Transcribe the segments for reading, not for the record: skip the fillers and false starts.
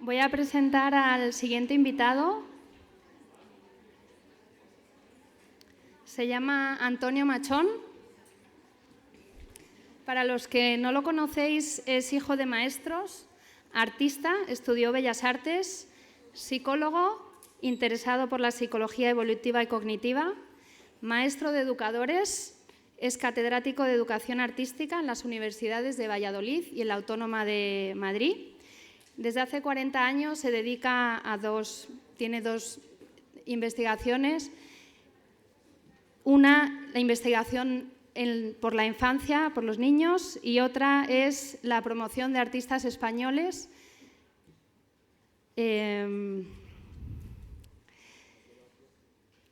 Voy a presentar al siguiente invitado. Se llama Antonio Machón. Para los que no lo conocéis, es hijo de maestros, artista, estudió Bellas Artes, psicólogo, interesado por la psicología evolutiva y cognitiva, maestro de educadores, es catedrático de educación artística en las universidades de Valladolid y en la Autónoma de Madrid. Desde hace 40 años se dedica tiene dos investigaciones. Una, la investigación por la infancia, por los niños, y otra es la promoción de artistas españoles.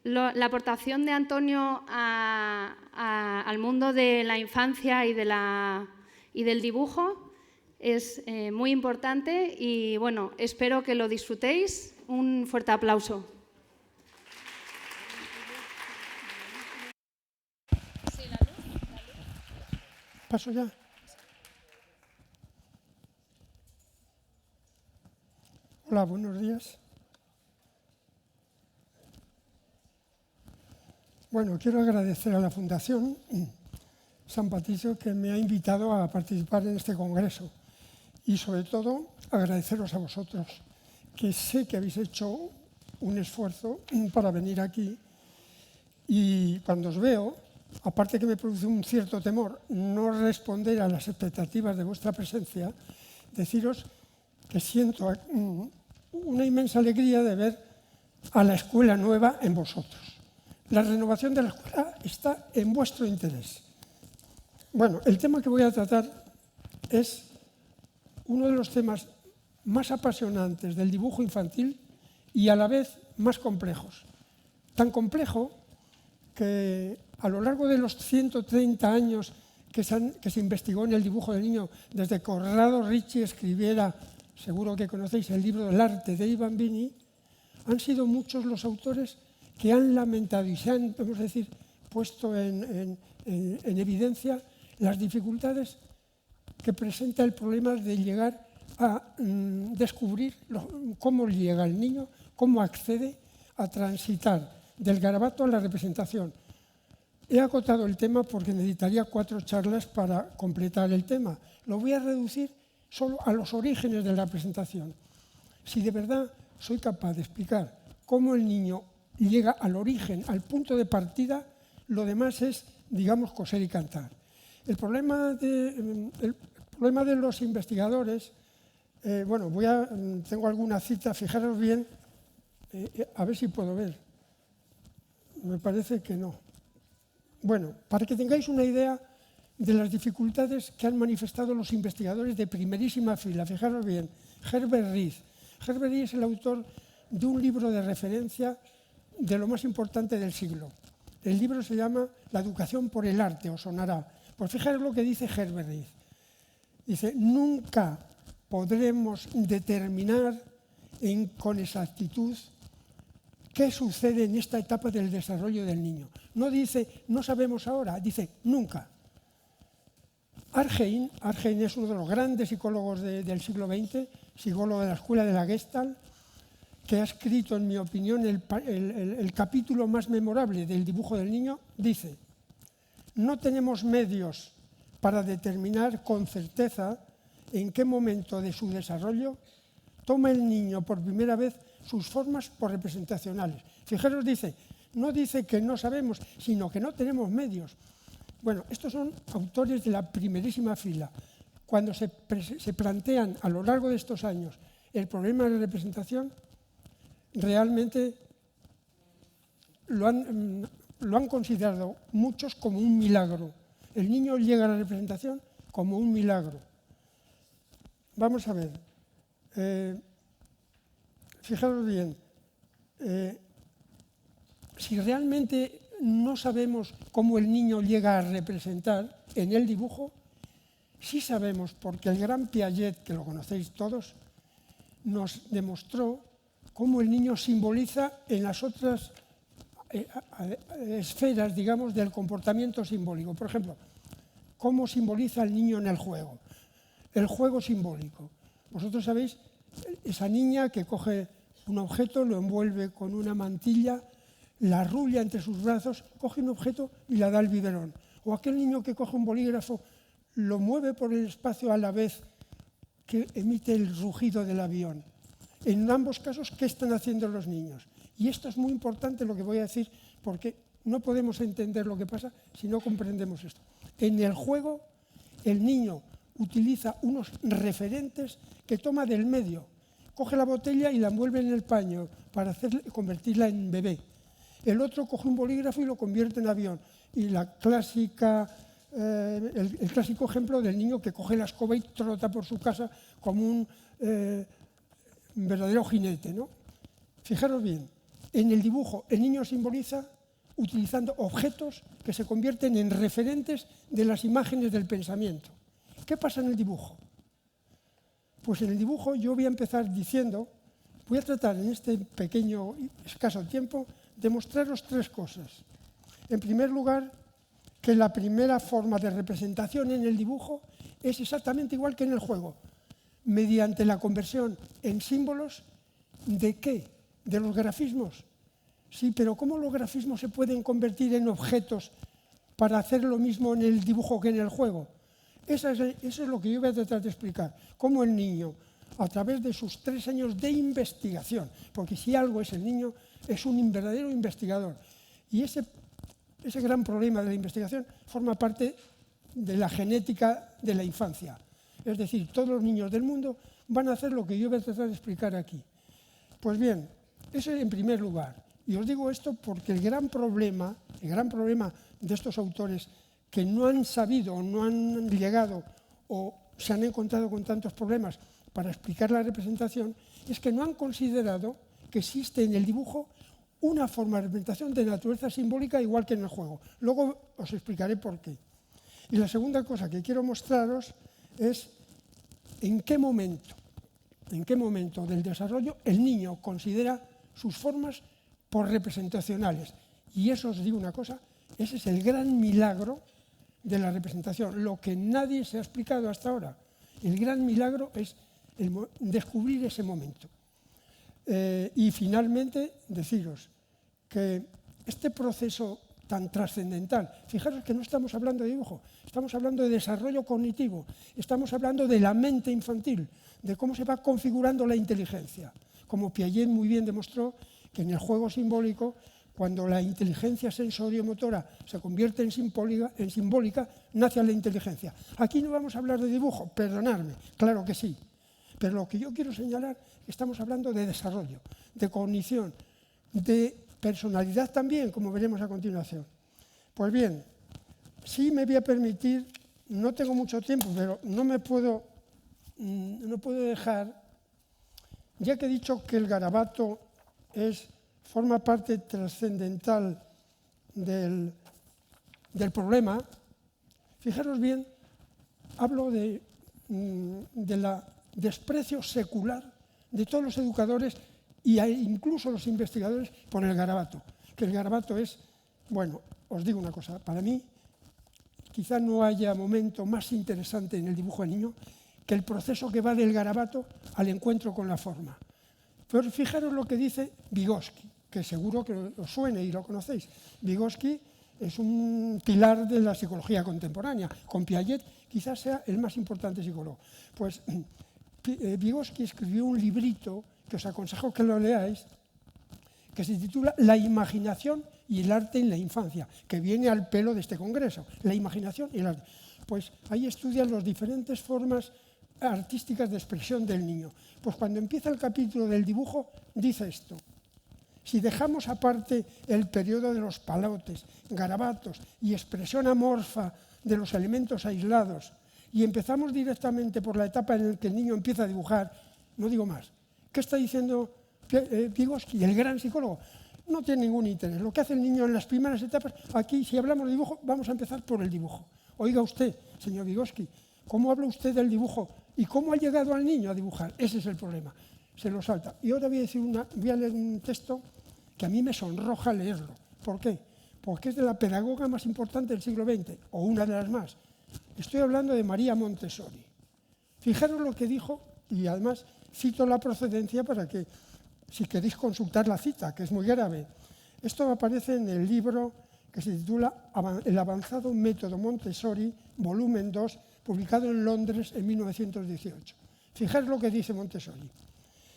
La aportación de Antonio al mundo de la infancia y del dibujo es muy importante y, bueno, espero que lo disfrutéis. Un fuerte aplauso. ¿Paso ya? Hola, buenos días. Bueno, quiero agradecer a la Fundación San Patricio que me ha invitado a participar en este congreso y, sobre todo, agradeceros a vosotros, que sé que habéis hecho un esfuerzo para venir aquí y cuando os veo, aparte que me produce un cierto temor no responder a las expectativas de vuestra presencia, deciros que siento una inmensa alegría de ver a la escuela nueva en vosotros. La renovación de la escuela está en vuestro interés. Bueno, el tema que voy a tratar es uno de los temas más apasionantes del dibujo infantil y a la vez más complejos. Tan complejo que a lo largo de los 130 años que se investigó en el dibujo del niño, desde Corrado Ricci escribiera, seguro que conocéis el libro del arte de Ivan Bini, han sido muchos los autores que han lamentado y se han, podemos decir, puesto en evidencia las dificultades que presenta el problema de llegar a descubrir cómo llega el niño, cómo accede a transitar del garabato a la representación. He acotado el tema porque necesitaría 4 charlas para completar el tema. Lo voy a reducir solo a los orígenes de la representación. Si de verdad soy capaz de explicar cómo el niño llega al origen, al punto de partida, lo demás es, digamos, coser y cantar. El problema de los investigadores, bueno, tengo alguna cita, fijaros bien, a ver si puedo ver. Me parece que no. Bueno, para que tengáis una idea de las dificultades que han manifestado los investigadores de primerísima fila, fijaros bien, Herbert Reed. Herbert Reed es el autor de un libro de referencia de lo más importante del siglo. El libro se llama La educación por el arte, os sonará. Pues fijaros lo que dice Herbert Reed. Dice, nunca podremos determinar con exactitud qué sucede en esta etapa del desarrollo del niño. No dice, no sabemos ahora, dice, nunca. Arnhem es uno de los grandes psicólogos del siglo XX, psicólogo de la escuela de la Gestalt, que ha escrito, en mi opinión, el capítulo más memorable del dibujo del niño, dice, no tenemos medios para determinar con certeza en qué momento de su desarrollo toma el niño por primera vez sus formas por representacionales. Fijaros, no dice que no sabemos, sino que no tenemos medios. Bueno, estos son autores de la primerísima fila. Cuando se plantean a lo largo de estos años el problema de la representación, realmente lo han considerado muchos como un milagro. El niño llega a la representación como un milagro. Vamos a ver. Fijaros bien, si realmente no sabemos cómo el niño llega a representar en el dibujo, sí sabemos, porque el gran Piaget, que lo conocéis todos, nos demostró cómo el niño simboliza en las otras esferas, digamos, del comportamiento simbólico. Por ejemplo, cómo simboliza el niño en el juego. El juego simbólico. Vosotros sabéis esa niña que coge un objeto, lo envuelve con una mantilla, la arrulla entre sus brazos, coge un objeto y la da al biberón. O aquel niño que coge un bolígrafo, lo mueve por el espacio a la vez que emite el rugido del avión. En ambos casos, ¿qué están haciendo los niños? Y esto es muy importante lo que voy a decir, porque no podemos entender lo que pasa si no comprendemos esto. En el juego, el niño utiliza unos referentes que toma del medio. Coge la botella y la envuelve en el paño para convertirla en bebé. El otro coge un bolígrafo y lo convierte en avión. Y el clásico ejemplo del niño que coge la escoba y trota por su casa como un verdadero jinete, ¿no? Fijaros bien, en el dibujo el niño simboliza utilizando objetos que se convierten en referentes de las imágenes del pensamiento. ¿Qué pasa en el dibujo? Pues en el dibujo yo voy a empezar diciendo, voy a tratar en este pequeño y escaso tiempo de mostraros tres cosas. En primer lugar, que la primera forma de representación en el dibujo es exactamente igual que en el juego, mediante la conversión en símbolos ¿de qué? De los grafismos. Sí, pero ¿cómo los grafismos se pueden convertir en objetos para hacer lo mismo en el dibujo que en el juego? Eso es lo que yo voy a tratar de explicar. Cómo el niño, a través de sus 3 años de investigación, porque si algo es el niño, es un verdadero investigador. Y ese gran problema de la investigación forma parte de la genética de la infancia. Es decir, todos los niños del mundo van a hacer lo que yo voy a tratar de explicar aquí. Pues bien, eso en primer lugar. Y os digo esto porque el gran problema de estos autores que no han sabido o no han llegado o se han encontrado con tantos problemas para explicar la representación es que no han considerado que existe en el dibujo una forma de representación de naturaleza simbólica igual que en el juego. Luego os explicaré por qué. Y la segunda cosa que quiero mostraros es en qué momento del desarrollo el niño considera sus formas por representacionales. Y eso os digo una cosa, ese es el gran milagro de la representación, lo que nadie se ha explicado hasta ahora. El gran milagro es descubrir ese momento. Y finalmente deciros que este proceso tan trascendental, fijaros que no estamos hablando de dibujo, estamos hablando de desarrollo cognitivo, estamos hablando de la mente infantil, de cómo se va configurando la inteligencia. Como Piaget muy bien demostró que en el juego simbólico, cuando la inteligencia sensoriomotora se convierte en simbólica, nace la inteligencia. Aquí no vamos a hablar de dibujo, perdonadme, claro que sí. Pero lo que yo quiero señalar es que estamos hablando de desarrollo, de cognición, de personalidad también, como veremos a continuación. Pues bien, sí me voy a permitir, no tengo mucho tiempo, pero no puedo dejar, ya que he dicho que el garabato forma parte trascendental del problema, fijaros bien, hablo del desprecio secular de todos los educadores e incluso los investigadores por el garabato. Que el garabato es, bueno, os digo una cosa, para mí quizá no haya momento más interesante en el dibujo del niño que el proceso que va del garabato al encuentro con la forma. Pero fijaros lo que dice Vygotsky, que seguro que os suene y lo conocéis. Vygotsky es un pilar de la psicología contemporánea. Con Piaget quizás sea el más importante psicólogo. Pues Vygotsky escribió un librito que os aconsejo que lo leáis, que se titula La imaginación y el arte en la infancia, que viene al pelo de este congreso. La imaginación y el arte. Pues ahí estudian las diferentes formas artísticas de expresión del niño. Pues cuando empieza el capítulo del dibujo, dice esto. Si dejamos aparte el periodo de los palotes, garabatos y expresión amorfa de los elementos aislados y empezamos directamente por la etapa en la que el niño empieza a dibujar, no digo más. ¿Qué está diciendo Vygotsky, el gran psicólogo? No tiene ningún interés. Lo que hace el niño en las primeras etapas, aquí si hablamos de dibujo, vamos a empezar por el dibujo. Oiga usted, señor Vygotsky, ¿cómo habla usted del dibujo? ¿Y cómo ha llegado al niño a dibujar? Ese es el problema. Se lo salta. Y ahora voy a leer un texto que a mí me sonroja leerlo. ¿Por qué? Porque es de la pedagoga más importante del siglo XX, o una de las más. Estoy hablando de María Montessori. Fijaros lo que dijo, y además Cito la procedencia para que, si queréis consultar la cita, que es muy grave. Esto aparece en el libro que se titula El avanzado método Montessori, volumen 2, publicado en Londres en 1918. Fijaros lo que dice Montessori.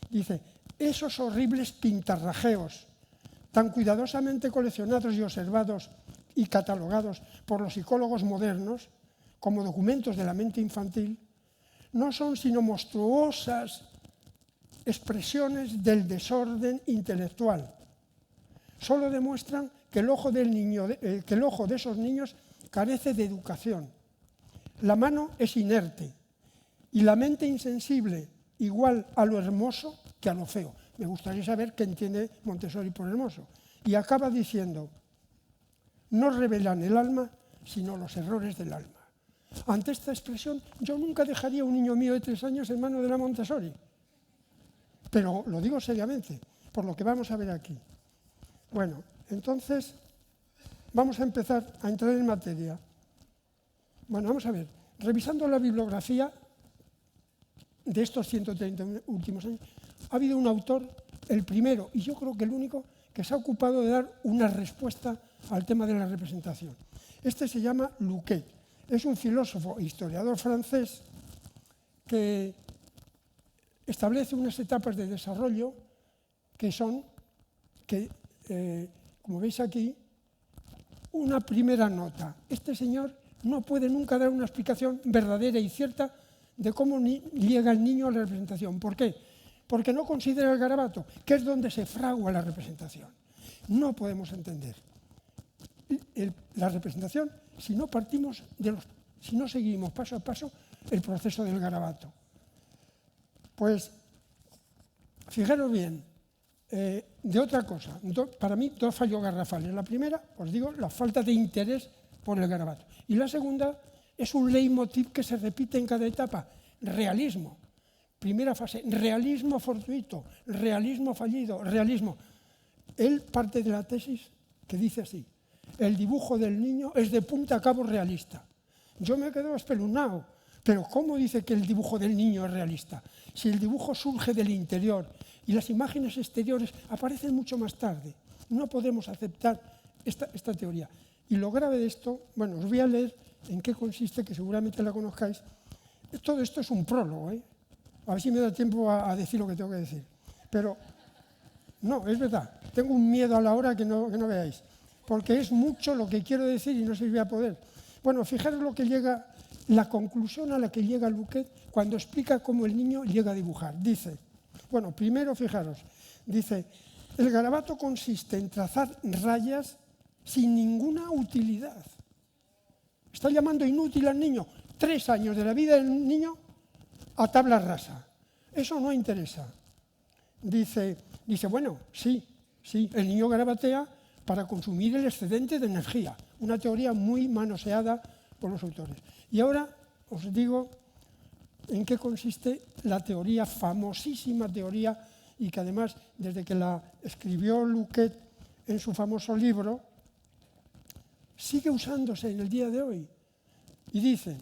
Dice, esos horribles pintarrajeos, tan cuidadosamente coleccionados y observados y catalogados por los psicólogos modernos como documentos de la mente infantil, no son sino monstruosas expresiones del desorden intelectual. Solo demuestran que el ojo de esos niños carece de educación. La mano es inerte y la mente insensible, igual a lo hermoso que a lo feo. Me gustaría saber qué entiende Montessori por hermoso. Y acaba diciendo, no revelan el alma, sino los errores del alma. Ante esta expresión, yo nunca dejaría a un niño mío de 3 años en manos de la Montessori. Pero lo digo seriamente, por lo que vamos a ver aquí. Bueno, entonces, vamos a empezar a entrar en materia. Bueno, vamos a ver. Revisando la bibliografía de estos 130 últimos años, ha habido un autor, el primero, y yo creo que el único, que se ha ocupado de dar una respuesta al tema de la representación. Este se llama Luquet. Es un filósofo e historiador francés que establece unas etapas de desarrollo que son, como veis aquí, una primera nota. Este señor no puede nunca dar una explicación verdadera y cierta de cómo llega el niño a la representación. ¿Por qué? Porque no considera el garabato, que es donde se fragua la representación. No podemos entender la representación si no partimos si no seguimos paso a paso el proceso del garabato. Pues, fijaros bien, de otra cosa, para mí 2 fallos garrafales. La primera, os digo, la falta de interés por el garabato. Y la segunda es un leitmotiv que se repite en cada etapa, realismo. Primera fase, realismo fortuito, realismo fallido, realismo. Él parte de la tesis que dice así, el dibujo del niño es de punta a cabo realista. Yo me quedo espeluznado, pero ¿cómo dice que el dibujo del niño es realista? Si el dibujo surge del interior y las imágenes exteriores aparecen mucho más tarde. No podemos aceptar esta teoría. Y lo grave de esto, bueno, os voy a leer en qué consiste, que seguramente la conozcáis. Todo esto es un prólogo, ¿eh? A ver si me da tiempo a decir lo que tengo que decir. Pero, no, es verdad, tengo un miedo a la hora que no veáis, porque es mucho lo que quiero decir y no sé si voy a poder. Bueno, fijaros la conclusión a la que llega Luquet cuando explica cómo el niño llega a dibujar. Dice, bueno, primero fijaros, dice, el garabato consiste en trazar rayas sin ninguna utilidad. Está llamando inútil al niño. 3 años de la vida del niño a tabla rasa. Eso no interesa. Dice, bueno, sí, el niño garabatea para consumir el excedente de energía. Una teoría muy manoseada por los autores. Y ahora os digo en qué consiste la teoría, famosísima teoría, y que además, desde que la escribió Luquet en su famoso libro, sigue usándose en el día de hoy. Y dice,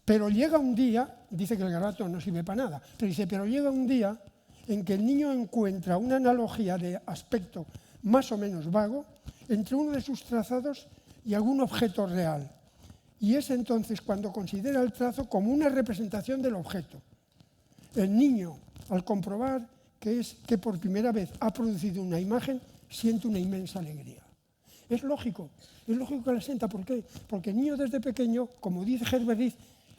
pero llega un día, dice que el garabato no sirve para nada, pero dice, pero llega un día en que el niño encuentra una analogía de aspecto más o menos vago entre uno de sus trazados y algún objeto real. Y es entonces cuando considera el trazo como una representación del objeto. El niño, al comprobar que por primera vez ha producido una imagen, siente una inmensa alegría. Es lógico que la sienta. ¿Por qué? Porque el niño desde pequeño, como dice Herbert Reed,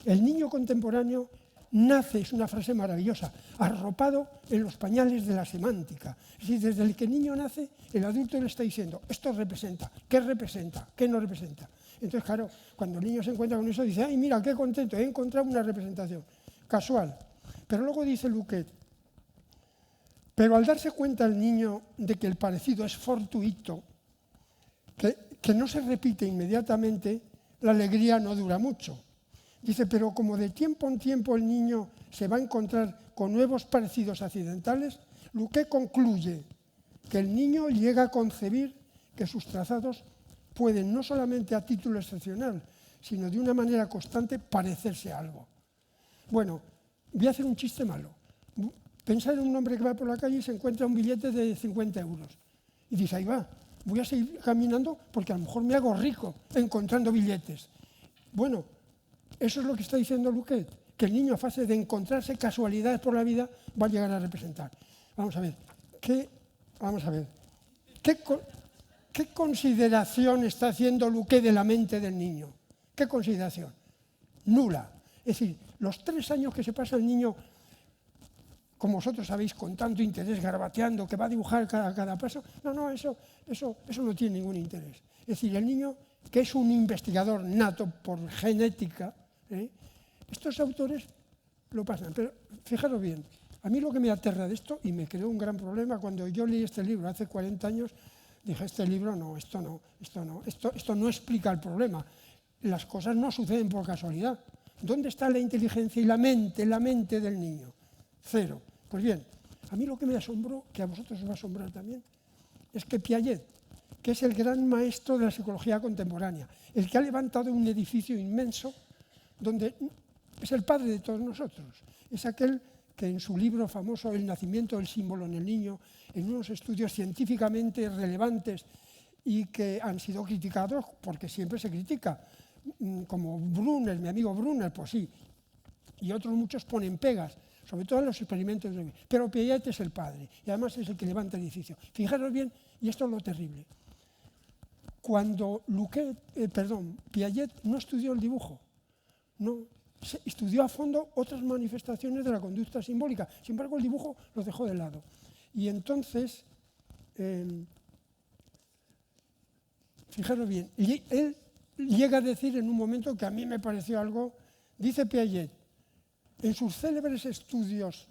el niño contemporáneo nace, es una frase maravillosa, arropado en los pañales de la semántica. Es decir, desde el que el niño nace, el adulto le está diciendo, esto representa, qué no representa. Entonces, claro, cuando el niño se encuentra con eso, dice, ay, mira, qué contento, he encontrado una representación casual. Pero luego dice Luquet, pero al darse cuenta el niño de que el parecido es fortuito, que no se repite inmediatamente, la alegría no dura mucho. Dice, pero como de tiempo en tiempo el niño se va a encontrar con nuevos parecidos accidentales, Luquet concluye que el niño llega a concebir que sus trazados pueden no solamente a título excepcional, sino de una manera constante parecerse a algo. Bueno, voy a hacer un chiste malo. Pensar en un hombre que va por la calle y se encuentra un billete de 50 euros. Y dice, ahí va, voy a seguir caminando porque a lo mejor me hago rico encontrando billetes. Bueno, eso es lo que está diciendo Luquet, que el niño a fase de encontrarse casualidades por la vida va a llegar a representar. Vamos a ver, ¿qué consideración está haciendo Luquet de la mente del niño? ¿Qué consideración? Nula. Es decir, los 3 años que se pasa el niño, como vosotros sabéis, con tanto interés, garabateando, que va a dibujar cada paso, eso no tiene ningún interés. Es decir, el niño, que es un investigador nato por genética, estos autores lo pasan. Pero fijaros bien, a mí lo que me aterra de esto, y me creó un gran problema, cuando yo leí este libro hace 40 años, dije, este libro no, esto no explica el problema. Las cosas no suceden por casualidad. ¿Dónde está la inteligencia y la mente del niño? 0. Pues bien, a mí lo que me asombró, que a vosotros os va a asombrar también, es que Piaget, que es el gran maestro de la psicología contemporánea, el que ha levantado un edificio inmenso, donde es el padre de todos nosotros, es aquel que en su libro famoso El nacimiento del símbolo en el niño, en unos estudios científicamente relevantes y que han sido criticados porque siempre se critica, como Brunner, mi amigo Brunner, pues sí, y otros muchos ponen pegas, sobre todo en los experimentos de... Pero Piaget es el padre, y además es el que levanta el edificio. Fijaros bien, y esto es lo terrible. Cuando Piaget no estudió el dibujo, no, estudió a fondo otras manifestaciones de la conducta simbólica. Sin embargo, el dibujo lo dejó de lado. Y entonces, fijaros bien, él llega a decir en un momento que a mí me pareció algo, dice Piaget, en sus célebres estudios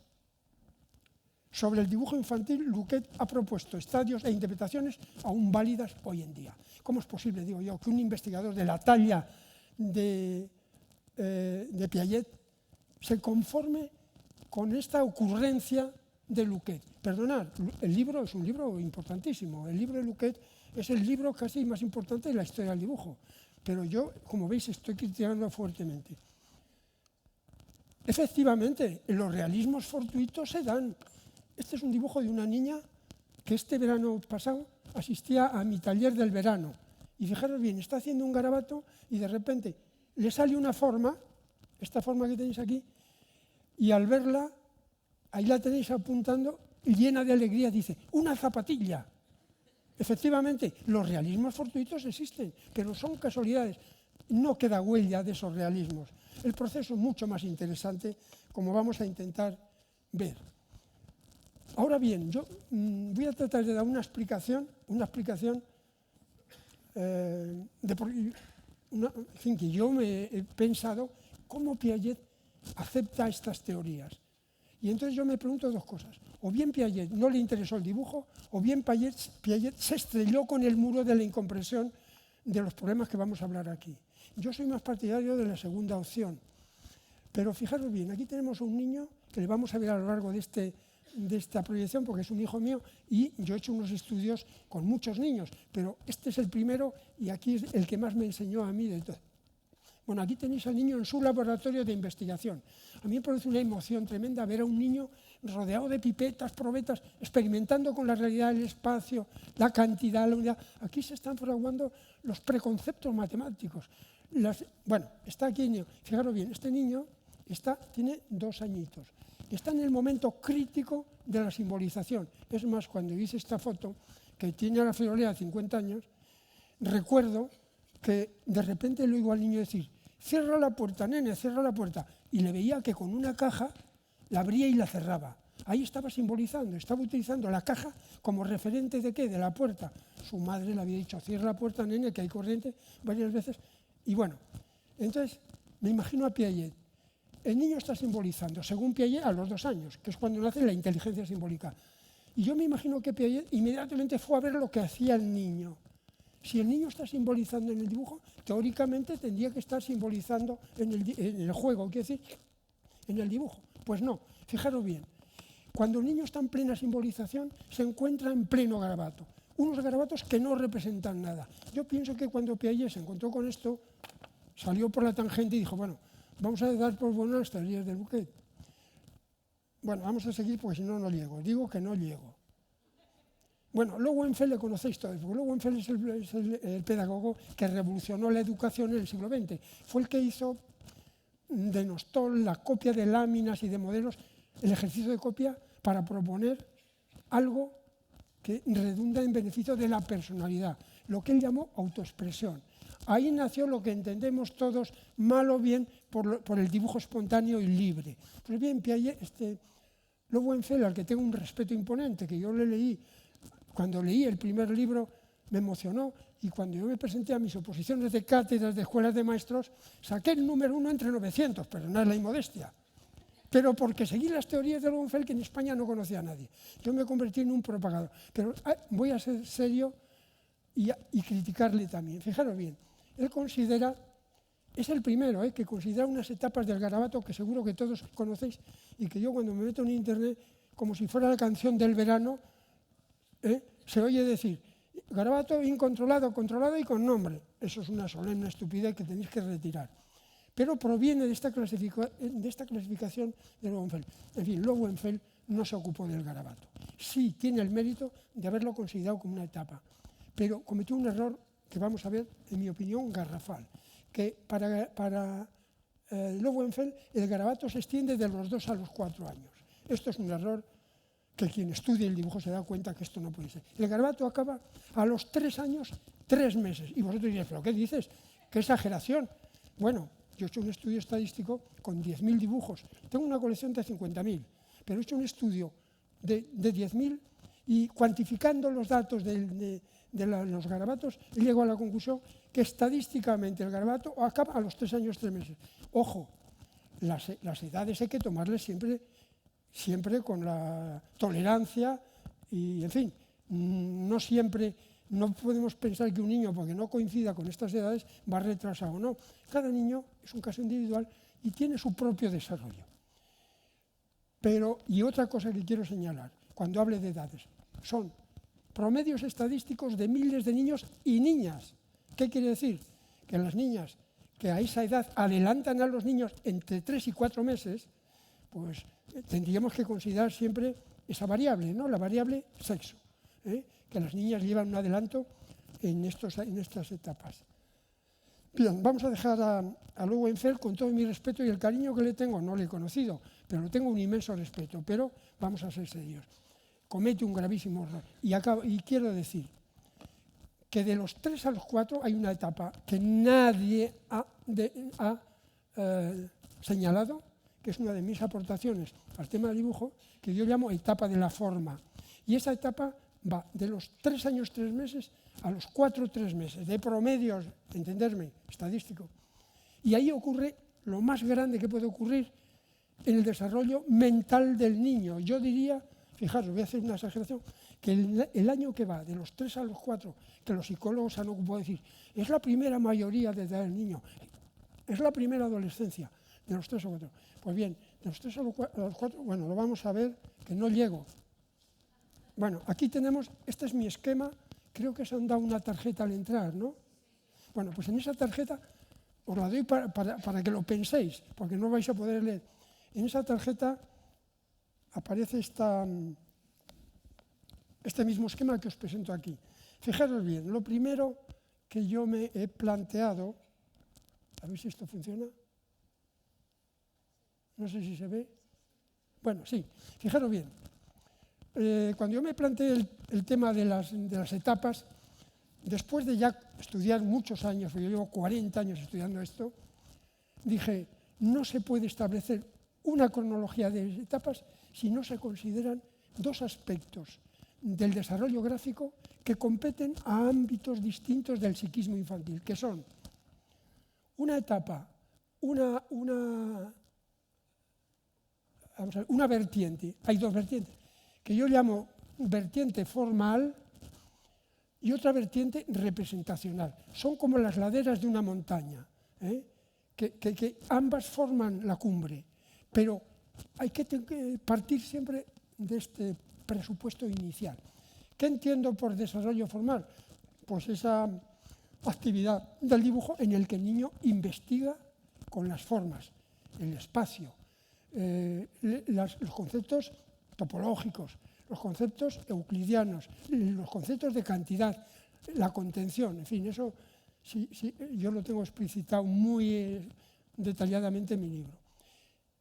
sobre el dibujo infantil, Luquet ha propuesto estadios e interpretaciones aún válidas hoy en día. ¿Cómo es posible, digo yo, que un investigador de la talla de Piaget se conforme con esta ocurrencia de Luquet? Perdonad, el libro es un libro importantísimo. El libro de Luquet es el libro casi más importante de la historia del dibujo. Pero yo, como veis, estoy criticando fuertemente. Efectivamente, los realismos fortuitos se dan. Este es un dibujo de una niña que este verano pasado asistía a mi taller del verano. Y fijaros bien, está haciendo un garabato y de repente le sale una forma, esta forma que tenéis aquí, y al verla, ahí la tenéis apuntando, llena de alegría, dice, ¡una zapatilla! Efectivamente, los realismos fortuitos existen, pero son casualidades. No queda huella de esos realismos. El proceso es mucho más interesante, como vamos a intentar ver. Ahora bien, yo voy a tratar de dar una explicación que yo me he pensado cómo Piaget acepta estas teorías. Y entonces yo me pregunto 2 cosas. O bien Piaget no le interesó el dibujo, o bien Piaget se estrelló con el muro de la incomprensión de los problemas que vamos a hablar aquí. Yo soy más partidario de la segunda opción. Pero fijaros bien, aquí tenemos a un niño que le vamos a ver a lo largo de esta proyección, porque es un hijo mío, y yo he hecho unos estudios con muchos niños, pero este es el primero y aquí es el que más me enseñó a mí de todo. Bueno, aquí tenéis al niño en su laboratorio de investigación. A mí me produce una emoción tremenda ver a un niño rodeado de pipetas, probetas, experimentando con la realidad del espacio, la cantidad, la unidad. Aquí se están fraguando los preconceptos matemáticos. Bueno, está aquí el niño. Fijaros bien, este niño tiene 2 añitos. Está en el momento crítico de la simbolización. Es más, cuando hice esta foto, que tiene a la friolera de 50 años, recuerdo que de repente le oigo al niño decir, cierra la puerta, nene, cierra la puerta. Y le veía que con una caja la abría y la cerraba. Ahí estaba simbolizando, estaba utilizando la caja como referente de ¿qué? De la puerta. Su madre le había dicho, cierra la puerta, nene, que hay corriente, varias veces. Y bueno, entonces me imagino a Piaget. El niño está simbolizando, según Piaget, a los 2 años, que es cuando nace la inteligencia simbólica. Y yo me imagino que Piaget inmediatamente fue a ver lo que hacía el niño. Si el niño está simbolizando en el dibujo, teóricamente tendría que estar simbolizando en el juego, quiero decir, en el dibujo. Pues no, fijaros bien. Cuando el niño está en plena simbolización, se encuentra en pleno garabato. Unos garabatos que no representan nada. Yo pienso que cuando Piaget se encontró con esto, salió por la tangente y dijo, bueno, vamos a dar por buenas las teorías de Luquet. Bueno, vamos a seguir porque si no, no llego. Digo que no llego. Bueno, Lowenfeld le conocéis todos, porque Lowenfeld es el pedagogo que revolucionó la educación en el siglo XX. Fue el que hizo, denostó la copia de láminas y de modelos, el ejercicio de copia para proponer algo que redunda en beneficio de la personalidad, lo que él llamó autoexpresión. Ahí nació lo que entendemos todos, mal o bien, por el dibujo espontáneo y libre. Pues bien, Piaget, Lowenfeld, al que tengo un respeto imponente, que yo le leí, cuando leí el primer libro me emocionó, y cuando yo me presenté a mis oposiciones de cátedras de escuelas de maestros, saqué el número 1 entre 900, pero no es la inmodestia. Pero porque seguí las teorías de Lowenfeld que en España no conocía a nadie. Yo me convertí en un propagador. Pero voy a ser serio y criticarle también. Fijaros bien, él considera, es el primero que considera unas etapas del garabato que seguro que todos conocéis y que yo cuando me meto en internet, como si fuera la canción del verano, se oye decir, garabato incontrolado, controlado y con nombre. Eso es una solemne estupidez que tenéis que retirar. Pero proviene de esta clasificación de Lowenfeld. En fin, Lowenfeld no se ocupó del garabato. Sí tiene el mérito de haberlo considerado como una etapa, pero cometió un error que vamos a ver, en mi opinión, garrafal, que para Lowenfeld el garabato se extiende de los 2 a los 4 años. Esto es un error que quien estudia el dibujo se da cuenta que esto no puede ser. El garabato acaba a los 3 años, 3 meses. Y vosotros diréis, ¿pero qué dices? ¡Qué exageración! Bueno, yo he hecho un estudio estadístico con 10.000 dibujos. Tengo una colección de 50.000, pero he hecho un estudio de 10.000 y cuantificando los datos de los garabatos, llego a la conclusión que estadísticamente el garabato acaba a los 3 años, 3 meses. Ojo, las edades hay que tomarles siempre con la tolerancia y, en fin, no podemos pensar que un niño, porque no coincida con estas edades, va retrasado o no. Cada niño es un caso individual y tiene su propio desarrollo. Y otra cosa que quiero señalar, cuando hable de edades, son promedios estadísticos de miles de niños y niñas. ¿Qué quiere decir? Que las niñas que a esa edad adelantan a los niños entre 3 y 4 meses, pues tendríamos que considerar siempre esa variable, ¿no? La variable sexo, que las niñas llevan un adelanto en estas etapas. Bien, vamos a dejar a Lowenfeld con todo mi respeto y el cariño que le tengo. No le he conocido, pero le tengo un inmenso respeto. Pero vamos a ser serios. Comete un gravísimo error. Y quiero decir que de los 3 a los 4 hay una etapa que nadie ha señalado, que es una de mis aportaciones al tema del dibujo, que yo llamo etapa de la forma. Y esa etapa va de los 3 años, 3 meses a los 4, 3 meses, de promedios, entenderme, estadístico. Y ahí ocurre lo más grande que puede ocurrir en el desarrollo mental del niño. Yo diría, fijaros, voy a hacer una exageración, que el año que va de los 3 a los 4, que los psicólogos han ocupado decir, es la primera mayoría de edad del niño, es la primera adolescencia, de los 3 a 4. Pues bien, de los 3 a los 4, bueno, lo vamos a ver, que no llego. Bueno, aquí tenemos, este es mi esquema, creo que se han dado una tarjeta al entrar, ¿no? Bueno, pues en esa tarjeta, os la doy para que lo penséis, porque no vais a poder leer. En esa tarjeta aparece este mismo esquema que os presento aquí. Fijaros bien, lo primero que yo me he planteado, a ver si esto funciona. No sé si se ve. Bueno, sí, fijaros bien. Cuando yo me planteé el tema de las etapas, después de ya estudiar muchos años, porque yo llevo 40 años estudiando esto, dije, no se puede establecer una cronología de etapas si no se consideran 2 aspectos del desarrollo gráfico que competen a ámbitos distintos del psiquismo infantil, que son una etapa, una vertiente, hay 2 vertientes, que yo llamo vertiente formal y otra vertiente representacional. Son como las laderas de una montaña, que ambas forman la cumbre, pero hay que partir siempre de este presupuesto inicial. ¿Qué entiendo por desarrollo formal? Pues esa actividad del dibujo en el que el niño investiga con las formas, el espacio, los conceptos topológicos, los conceptos euclidianos, los conceptos de cantidad, la contención, en fin, eso sí, yo lo tengo explicitado muy detalladamente en mi libro.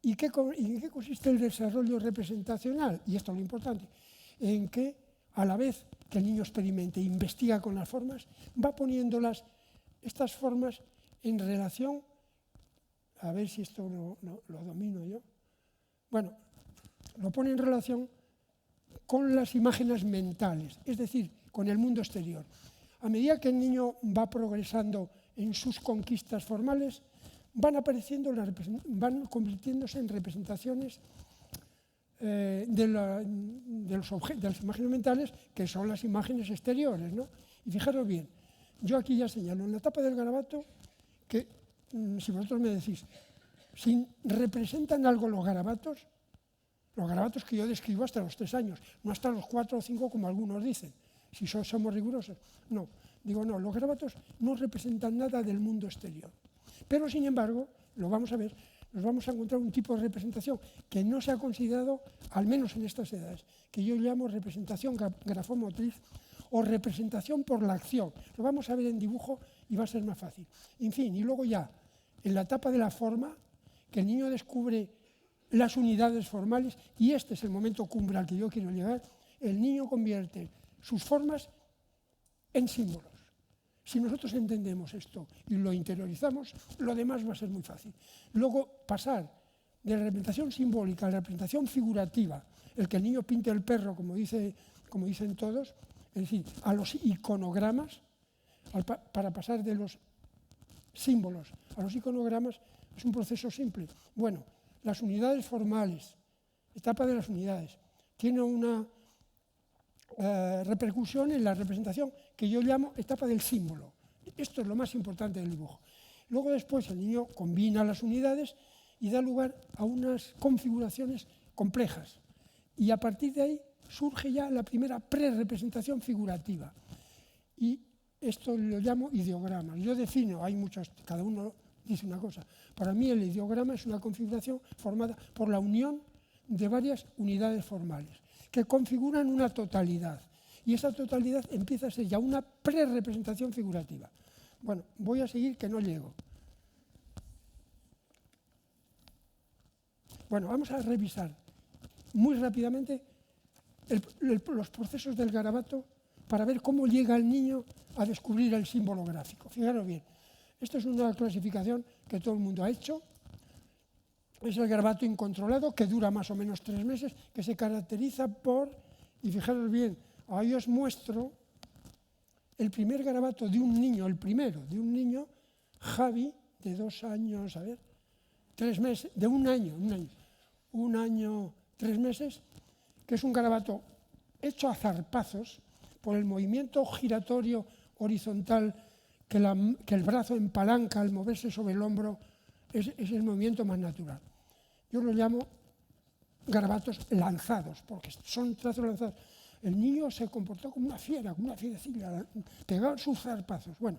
¿Y en qué consiste el desarrollo representacional? Y esto es lo importante, en que a la vez que el niño experimente e investiga con las formas, va poniendo estas formas en relación, a ver si esto lo domino yo, bueno, lo pone en relación con las imágenes mentales, es decir, con el mundo exterior. A medida que el niño va progresando en sus conquistas formales, van convirtiéndose en representaciones de las imágenes mentales, que son las imágenes exteriores, ¿no? Y fijaros bien, yo aquí ya señalo en la etapa del garabato que, si vosotros me decís, si representan algo los garabatos que yo describo hasta los 3 años, no hasta los 4 o 5 como algunos dicen, si somos rigurosos. No, digo no, los garabatos no representan nada del mundo exterior. Pero, sin embargo, lo vamos a ver, nos vamos a encontrar un tipo de representación que no se ha considerado, al menos en estas edades, que yo llamo representación grafomotriz o representación por la acción. Lo vamos a ver en dibujo y va a ser más fácil. En fin, y luego ya, en la etapa de la forma, que el niño descubre las unidades formales, y este es el momento cumbre al que yo quiero llegar, el niño convierte sus formas en símbolos. Si nosotros entendemos esto y lo interiorizamos, lo demás va a ser muy fácil. Luego, pasar de la representación simbólica a la representación figurativa, el que el niño pinte el perro, como dicen todos, es decir, a los iconogramas, para pasar de los símbolos a los iconogramas, es un proceso simple. Bueno, las unidades formales, etapa de las unidades, tiene una repercusión en la representación que yo llamo etapa del símbolo. Esto es lo más importante del dibujo. Luego después el niño combina las unidades y da lugar a unas configuraciones complejas. Y a partir de ahí surge ya la primera pre-representación figurativa. Y esto lo llamo ideograma. Yo defino, hay muchos, cada uno dice una cosa. Para mí el ideograma es una configuración formada por la unión de varias unidades formales que configuran una totalidad. Y esa totalidad empieza a ser ya una pre-representación figurativa. Bueno, voy a seguir que no llego. Bueno, vamos a revisar muy rápidamente los procesos del garabato para ver cómo llega el niño a descubrir el símbolo gráfico. Fijaros bien, esto es una clasificación que todo el mundo ha hecho. Es el garabato incontrolado, que dura más o menos 3 meses, que se caracteriza por, y fijaros bien, ahí os muestro el primer garabato de un niño, el primero, de un niño, Javi, de 2 años, 3 meses, de un año, 3 meses, que es un garabato hecho a zarpazos por el movimiento giratorio horizontal que el brazo empalanca al moverse sobre el hombro, es el movimiento más natural. Yo lo llamo garabatos lanzados, porque son trazos lanzados. El niño se comportó como una fierecilla, pegaba sus zarpazos. Bueno,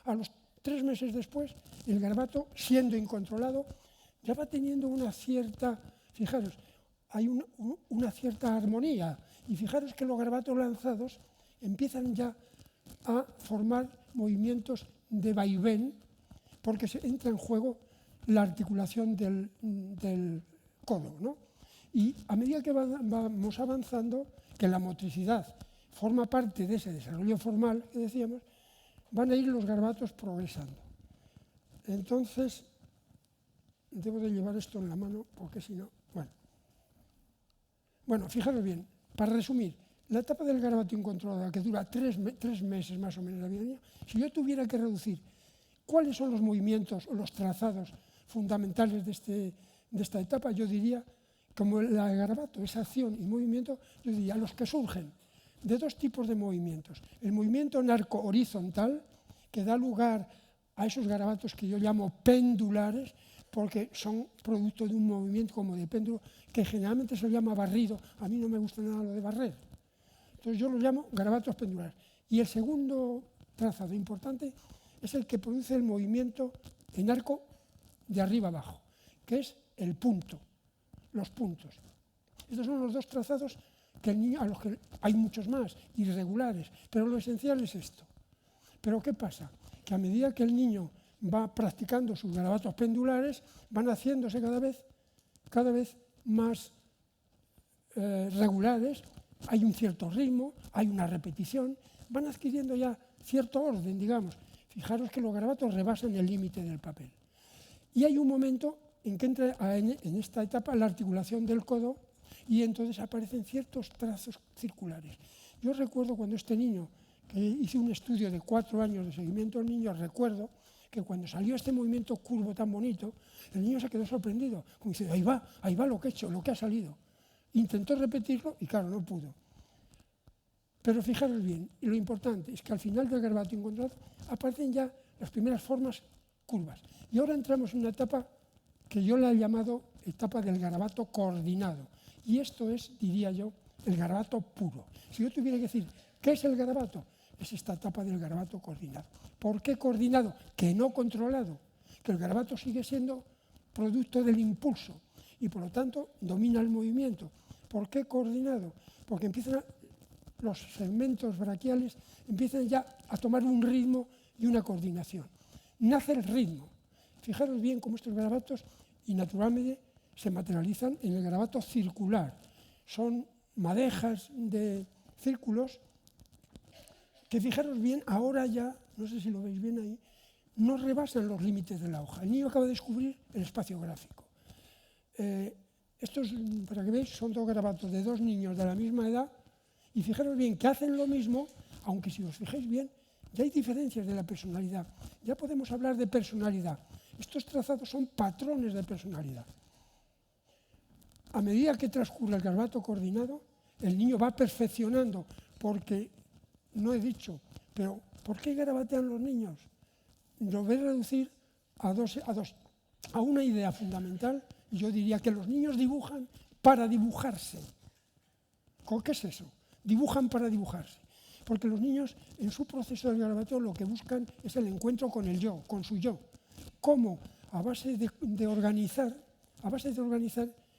a los 3 meses después, el garabato, siendo incontrolado, ya va teniendo una cierta, fijaros, hay una cierta armonía. Y fijaros que los garabatos lanzados empiezan ya a formar movimientos de vaivén, porque se entra en juego la articulación del codo, ¿no? Y a medida que vamos avanzando, que la motricidad forma parte de ese desarrollo formal que decíamos, van a ir los garabatos progresando. Entonces, debo de llevar esto en la mano, porque si no, bueno, fijaros bien, para resumir, la etapa del garabato incontrolado, que dura 3 meses más o menos la vida del niño, si yo tuviera que reducir cuáles son los movimientos o los trazados fundamentales de esta etapa, yo diría, como el garabato es acción y movimiento, yo diría los que surgen de 2 tipos de movimientos. El movimiento narco horizontal, que da lugar a esos garabatos que yo llamo pendulares, porque son producto de un movimiento como de péndulo, que generalmente se llama barrido. A mí no me gusta nada lo de barrer. Entonces yo los llamo garabatos pendulares. Y el segundo trazado importante es el que produce el movimiento en arco de arriba abajo, que es el punto. los puntos. Estos son los dos trazados que el niño, a los que hay muchos más, irregulares, pero lo esencial es esto. Pero ¿qué pasa? Que a medida que el niño va practicando sus garabatos pendulares, van haciéndose cada vez más regulares, hay un cierto ritmo, hay una repetición, van adquiriendo ya cierto orden, digamos. Fijaros que los garabatos rebasan el límite del papel. Y hay un momento en que entra en esta etapa la articulación del codo y entonces aparecen ciertos trazos circulares. Yo recuerdo cuando este niño, que hice un estudio de 4 años de seguimiento al niño, recuerdo que cuando salió este movimiento curvo tan bonito, el niño se quedó sorprendido, como dice, ahí va lo que he hecho, lo que ha salido. Intentó repetirlo y claro, no pudo. Pero fijaros bien, y lo importante es que al final del garabato encontrado aparecen ya las primeras formas curvas. Y ahora entramos en una etapa que yo la he llamado etapa del garabato coordinado. Y esto es, diría yo, el garabato puro. Si yo tuviera que decir, ¿qué es el garabato? Es esta etapa del garabato coordinado. ¿Por qué coordinado? Que no controlado. Que el garabato sigue siendo producto del impulso y por lo tanto domina el movimiento. ¿Por qué coordinado? Porque los segmentos braquiales empiezan ya a tomar un ritmo y una coordinación. Nace el ritmo. Fijaros bien cómo estos garabatos, y naturalmente, se materializan en el garabato circular. Son madejas de círculos que, fijaros bien, ahora ya, no sé si lo veis bien ahí, no rebasan los límites de la hoja. El niño acaba de descubrir el espacio gráfico. Estos, para que veáis, son dos garabatos de dos niños de la misma edad y fijaros bien que hacen lo mismo, aunque si os fijáis bien, ya hay diferencias de la personalidad. Ya podemos hablar de personalidad. Estos trazados son patrones de personalidad. A medida que transcurre el garabato coordinado, el niño va perfeccionando, porque, no he dicho, pero ¿por qué garabatean los niños? Lo voy a reducir a una idea fundamental. Yo diría que los niños dibujan para dibujarse. ¿Qué es eso? Dibujan para dibujarse. Porque los niños, en su proceso de garabateo, lo que buscan es el encuentro con el yo, con su yo. ¿Cómo? A base de organizar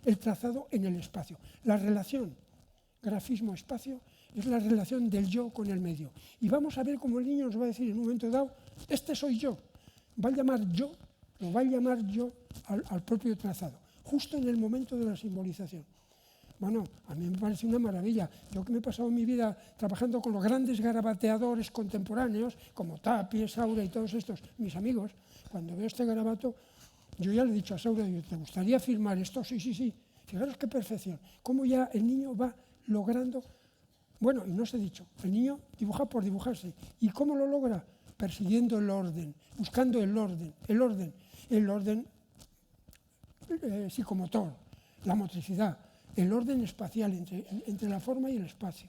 el trazado en el espacio. La relación grafismo-espacio es la relación del yo con el medio. Y vamos a ver cómo el niño nos va a decir en un momento dado, este soy yo. Lo va a llamar yo al propio trazado, justo en el momento de la simbolización. Bueno, a mí me parece una maravilla. Yo que me he pasado mi vida trabajando con los grandes garabateadores contemporáneos, como Tapie, Saura y todos estos, mis amigos, cuando veo este garabato, yo ya le he dicho a Saura, ¿te gustaría firmar esto? Sí, sí, sí. Fijaros qué perfección. Cómo ya el niño va logrando. Bueno, y no os he dicho, el niño dibuja por dibujarse. ¿Y cómo lo logra? Persiguiendo el orden, buscando el orden psicomotor, la motricidad, el orden espacial entre la forma y el espacio,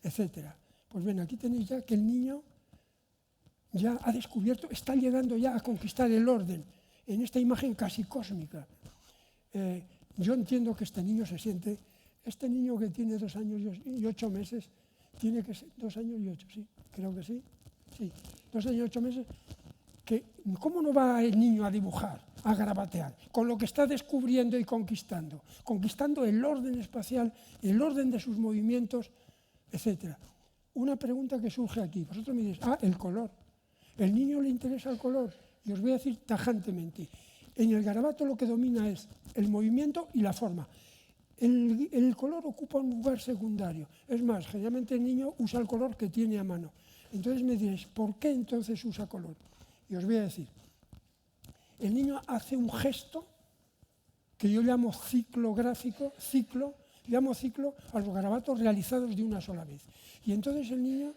etc. Pues bien, aquí tenéis ya que el niño ya ha descubierto, está llegando ya a conquistar el orden en esta imagen casi cósmica. Yo entiendo que este niño se siente, este niño que tiene 2 años y 8 meses, tiene que ser 2 años y 8, sí, creo que sí, 2 años y 8 meses, que ¿cómo no va el niño a dibujar, a garabatear, con lo que está descubriendo y conquistando el orden espacial, el orden de sus movimientos, etc.? Una pregunta que surge aquí, vosotros me diréis, el color, ¿el niño le interesa el color? Y os voy a decir tajantemente, en el garabato lo que domina es el movimiento y la forma. El color ocupa un lugar secundario. Es más, generalmente el niño usa el color que tiene a mano. Entonces me diréis, ¿por qué entonces usa color? Y os voy a decir, el niño hace un gesto que yo llamo ciclo gráfico, llamo ciclo a los garabatos realizados de una sola vez. Y entonces el niño,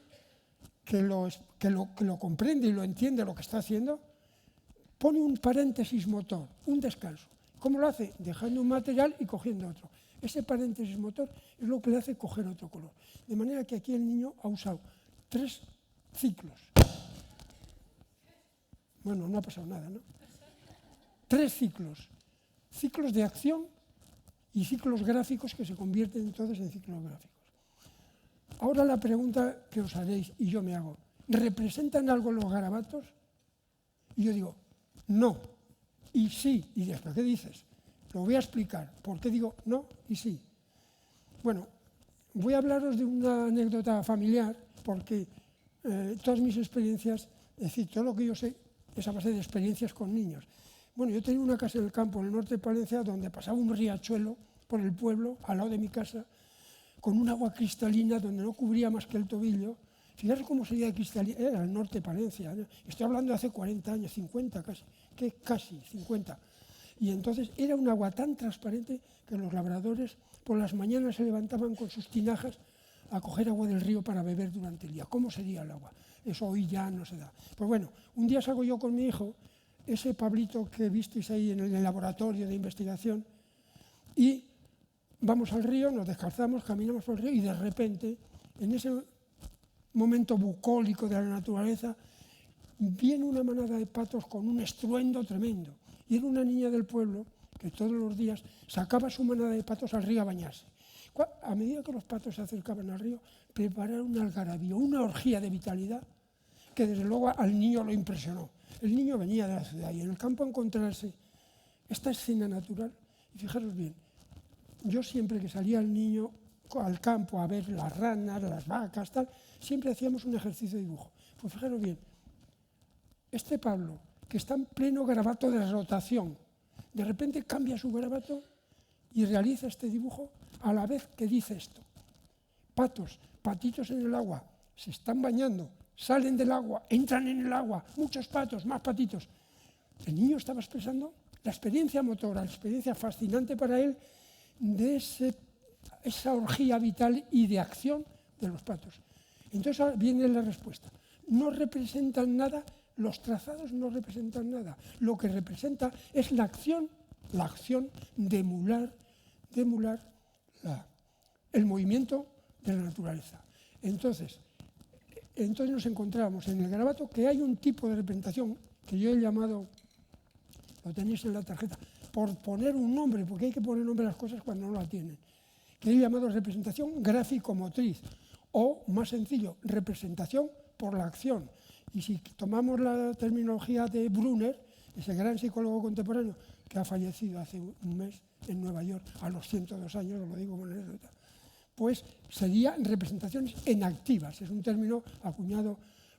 que lo comprende y lo entiende lo que está haciendo, pone un paréntesis motor, un descanso. ¿Cómo lo hace? Dejando un material y cogiendo otro. Ese paréntesis motor es lo que le hace coger otro color. De manera que aquí el niño ha usado 3 ciclos. Bueno, no ha pasado nada, ¿no? 3 ciclos. Ciclos de acción y ciclos gráficos que se convierten entonces en ciclos gráficos. Ahora la pregunta que os haréis y yo me hago, ¿representan algo los garabatos? Y yo digo, no. Y sí. Y después, ¿qué dices? Lo voy a explicar. ¿Por qué digo no y sí? Bueno, voy a hablaros de una anécdota familiar, porque todas mis experiencias, es decir, todo lo que yo sé es a base de experiencias con niños. Bueno, yo tenía una casa en el campo, en el norte de Palencia, donde pasaba un riachuelo por el pueblo, al lado de mi casa, con un agua cristalina donde no cubría más que el tobillo. Fijaros cómo sería cristalina, era el norte de Palencia, ¿no? Estoy hablando de hace 40 años, 50 casi, que casi 50. Y entonces era un agua tan transparente que los labradores por las mañanas se levantaban con sus tinajas a coger agua del río para beber durante el día. ¿Cómo sería el agua? Eso hoy ya no se da. Pues bueno, un día salgo yo con mi hijo, ese Pablito que visteis ahí en el laboratorio de investigación, y vamos al río, nos descalzamos, caminamos por el río y de repente, en ese momento bucólico de la naturaleza, viene una manada de patos con un estruendo tremendo. Y era una niña del pueblo que todos los días sacaba su manada de patos al río a bañarse. A medida que los patos se acercaban al río, prepararon un algarabío, una orgía de vitalidad que desde luego al niño lo impresionó. El niño venía de la ciudad y en el campo a encontrarse esta escena natural. Y fijaros bien, yo siempre que salía el niño al campo a ver las ranas, las vacas, tal, siempre hacíamos un ejercicio de dibujo. Pues fijaros bien, este Pablo, que está en pleno garabato de rotación, de repente cambia su garabato y realiza este dibujo a la vez que dice esto. Patos, patitos en el agua, se están bañando, salen del agua, entran en el agua, muchos patos, más patitos. El niño estaba expresando la experiencia motora, la experiencia fascinante para él de esa orgía vital y de acción de los patos. Entonces viene la respuesta. No representan nada, los trazados no representan nada. Lo que representa es la acción de emular el movimiento de la naturaleza. Entonces nos encontramos en el garabato que hay un tipo de representación que yo he llamado, lo tenéis en la tarjeta, por poner un nombre, porque hay que poner nombre a las cosas cuando no la tienen, que he llamado representación gráfico-motriz, o, más sencillo, representación por la acción. Y si tomamos la terminología de Brunner, ese gran psicólogo contemporáneo que ha fallecido hace un mes en Nueva York, a los 102 años, os lo digo como anécdota, pues serían representaciones enactivas, es un término acuñado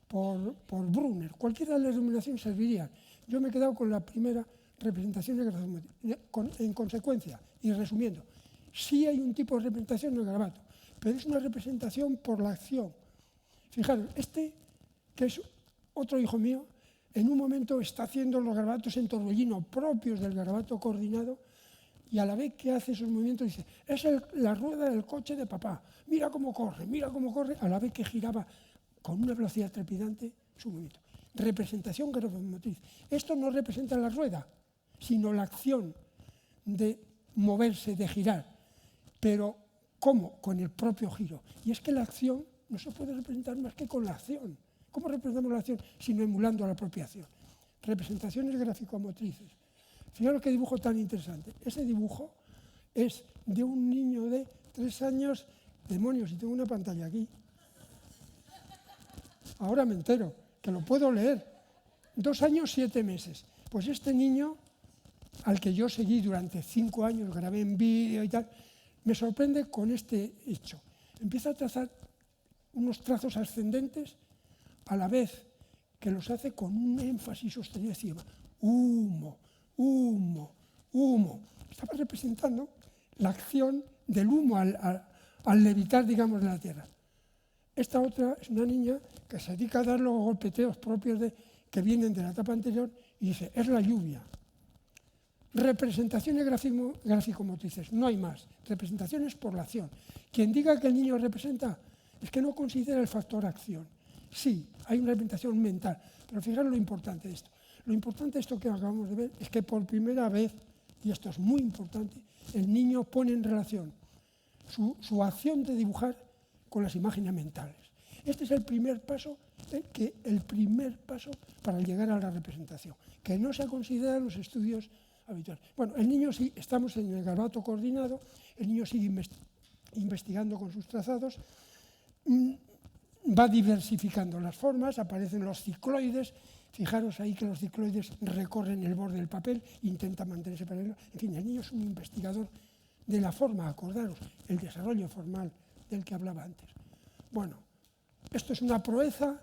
por Brunner. Cualquiera de las denominaciones servirían. Yo me he quedado con la primera representación de garabato. En consecuencia, y resumiendo, sí hay un tipo de representación en el garabato, pero es una representación por la acción. Fijaros, que es otro hijo mío, en un momento está haciendo los garabatos en torbellino propios del garabato coordinado, y a la vez que hace esos movimientos dice, es la rueda del coche de papá, mira cómo corre, a la vez que giraba con una velocidad trepidante su movimiento. Representación grafomotriz. Esto no representa la rueda, sino la acción de moverse, de girar. Pero, ¿cómo? Con el propio giro. Y es que la acción no se puede representar más que con la acción. ¿Cómo representamos la acción? Sino emulando la propia acción. Representaciones gráfico-motrices. Fijaros qué dibujo tan interesante. Ese dibujo es de un niño de 3 años, demonios, y tengo una pantalla aquí. Ahora me entero, que lo puedo leer. 2 años, 7 meses. Pues este niño, al que yo seguí durante 5 años, grabé en vídeo y tal, me sorprende con este hecho. Empieza a trazar unos trazos ascendentes a la vez que los hace con un énfasis sostenido encima. Humo, humo, humo. Estaba representando la acción del humo al levitar, digamos, de la Tierra. Esta otra es una niña que se dedica a dar los golpeteos propios que vienen de la etapa anterior y dice, es la lluvia. Representaciones gráfico-motrices, no hay más. Representaciones por la acción. Quien diga que el niño representa es que no considera el factor acción. Sí, hay una representación mental, pero fijaros lo importante de esto. Lo importante de esto que acabamos de ver es que por primera vez, y esto es muy importante, el niño pone en relación su acción de dibujar con las imágenes mentales. Este es el primer paso para llegar a la representación, que no se considera en los estudios habituales. Bueno, el niño sí, estamos en el garabato coordinado, el niño sigue investigando con sus trazados, va diversificando las formas, aparecen los cicloides, Fijaros ahí que los cicloides recorren el borde del papel, intentan mantenerse paralelo. En fin, el niño es un investigador de la forma, acordaros, el desarrollo formal del que hablaba antes. Bueno, esto es una proeza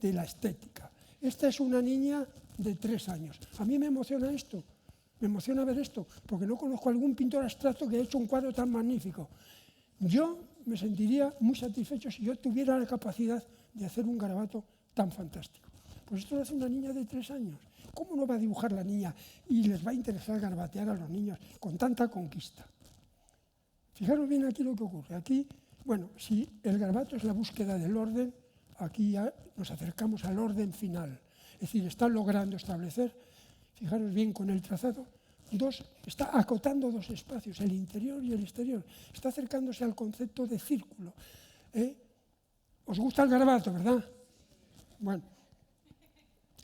de la estética. Esta es una niña de 3 años. A mí me emociona esto, me emociona ver esto, porque no conozco algún pintor abstracto que haya hecho un cuadro tan magnífico. Yo me sentiría muy satisfecho si yo tuviera la capacidad de hacer un garabato tan fantástico. Pues esto lo hace una niña de 3 años. ¿Cómo no va a dibujar la niña y les va a interesar garabatear a los niños con tanta conquista? Fijaros bien aquí lo que ocurre. Aquí, bueno, si el garabato es la búsqueda del orden, aquí ya nos acercamos al orden final. Es decir, está logrando establecer, fijaros bien con el trazado, está acotando 2 espacios, el interior y el exterior. Está acercándose al concepto de círculo. ¿Os gusta el garabato, verdad? Bueno,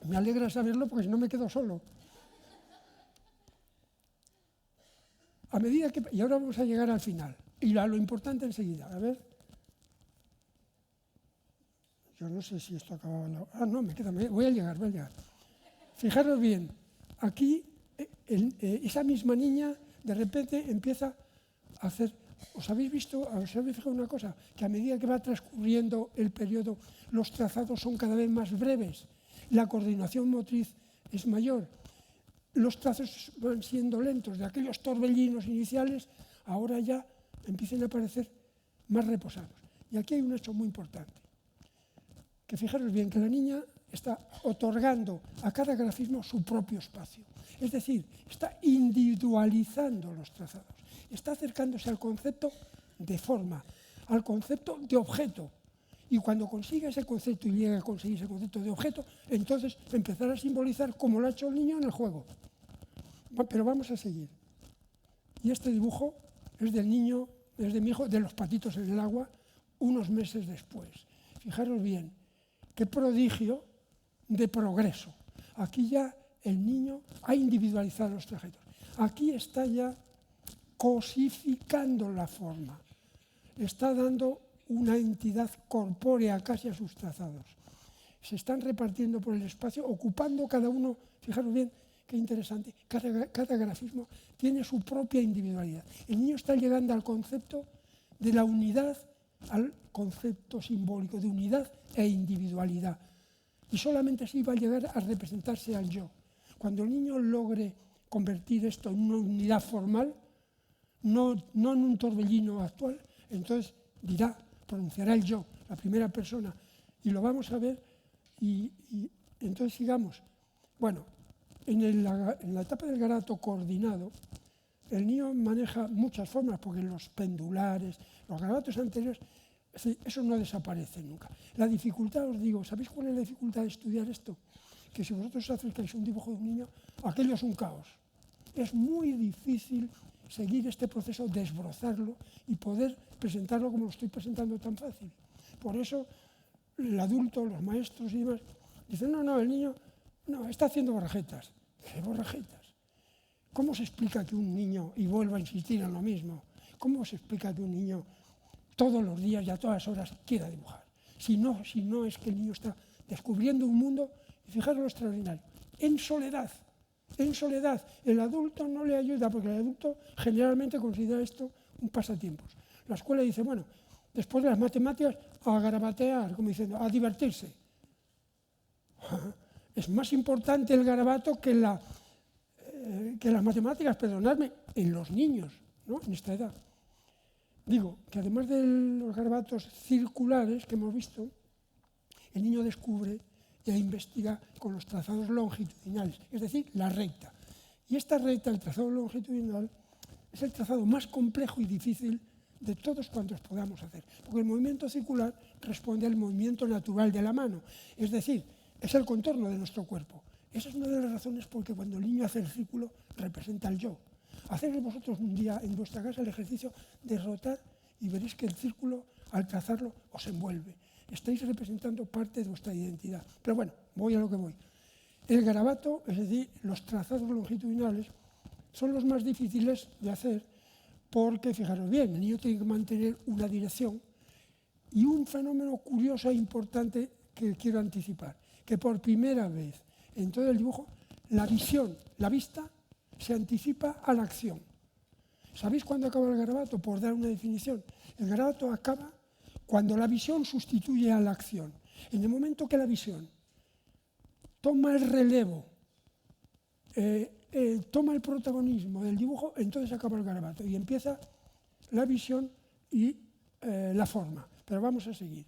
me alegra saberlo porque si no me quedo solo. A medida que... Y ahora vamos a llegar al final. Y a lo importante enseguida. A ver. Yo no sé si esto acababa... no, me queda... Voy a llegar. Fijaros bien. Aquí, esa misma niña, de repente, empieza a hacer... ¿Os habéis fijado una cosa? Que a medida que va transcurriendo el periodo, los trazados son cada vez más breves. La coordinación motriz es mayor. Los trazos van siendo lentos. De aquellos torbellinos iniciales, ahora ya empiezan a parecer más reposados. Y aquí hay un hecho muy importante. Que fijaros bien, que la niña está otorgando a cada grafismo su propio espacio. Es decir, está individualizando los trazados. Está acercándose al concepto de forma, al concepto de objeto. Y cuando consiga ese concepto y llegue a conseguir ese concepto de objeto, entonces empezará a simbolizar como lo ha hecho el niño en el juego. Pero vamos a seguir. Y este dibujo es del niño, es de mi hijo, de los patitos en el agua, unos meses después. Fijaros bien, qué prodigio de progreso. Aquí ya el niño ha individualizado los trajetos. Aquí está ya cosificando la forma. Está dando una entidad corpórea casi a sus trazados. Se están repartiendo por el espacio, ocupando cada uno, fijaros bien, qué interesante, cada grafismo tiene su propia individualidad. El niño está llegando al concepto de la unidad, al concepto simbólico de unidad e individualidad. Y solamente así va a llegar a representarse al yo. Cuando el niño logre convertir esto en una unidad formal, no en un torbellino actual, entonces pronunciará el yo, la primera persona, y lo vamos a ver, y entonces sigamos. Bueno, en la etapa del garabato coordinado, el niño maneja muchas formas, porque los pendulares, los garabatos anteriores, eso no desaparece nunca. La dificultad, os digo, ¿sabéis cuál es la dificultad de estudiar esto? Que si vosotros acercáis un dibujo de un niño, aquello es un caos. Es muy difícil seguir este proceso, desbrozarlo y poder presentarlo como lo estoy presentando tan fácil. Por eso el adulto, los maestros y demás, dicen, no, el niño está haciendo borrajetas. ¿Qué borrajetas? ¿Cómo se explica que un niño, y vuelvo a insistir en lo mismo, cómo se explica que un niño todos los días y a todas horas quiera dibujar? Si no es que el niño está descubriendo un mundo, y fijaros lo extraordinario, en soledad. El adulto no le ayuda, porque el adulto generalmente considera esto un pasatiempos. La escuela dice, bueno, después de las matemáticas, a garabatear, como diciendo, a divertirse. Es más importante el garabato que las matemáticas, perdonadme, en los niños, ¿no? En esta edad. Digo que además de los garabatos circulares que hemos visto, el niño descubre e investiga con los trazados longitudinales, es decir, la recta. Y esta recta, el trazado longitudinal, es el trazado más complejo y difícil de todos cuantos podamos hacer, porque el movimiento circular responde al movimiento natural de la mano, es decir, es el contorno de nuestro cuerpo. Esa es una de las razones por que cuando el niño hace el círculo representa el yo. Haced vosotros un día en vuestra casa el ejercicio de rotar y veréis que el círculo, al trazarlo, os envuelve. Estáis representando parte de vuestra identidad. Pero bueno, voy a lo que voy. El garabato, es decir, los trazados longitudinales, son los más difíciles de hacer porque, fijaros bien, el niño tiene que mantener una dirección y un fenómeno curioso e importante que quiero anticipar, que por primera vez En todo el dibujo, la visión, la vista, se anticipa a la acción. ¿Sabéis cuándo acaba el garabato? Por dar una definición. El garabato acaba cuando la visión sustituye a la acción. En el momento que la visión toma el relevo, toma el protagonismo del dibujo, entonces acaba el garabato y empieza la visión y la forma. Pero vamos a seguir.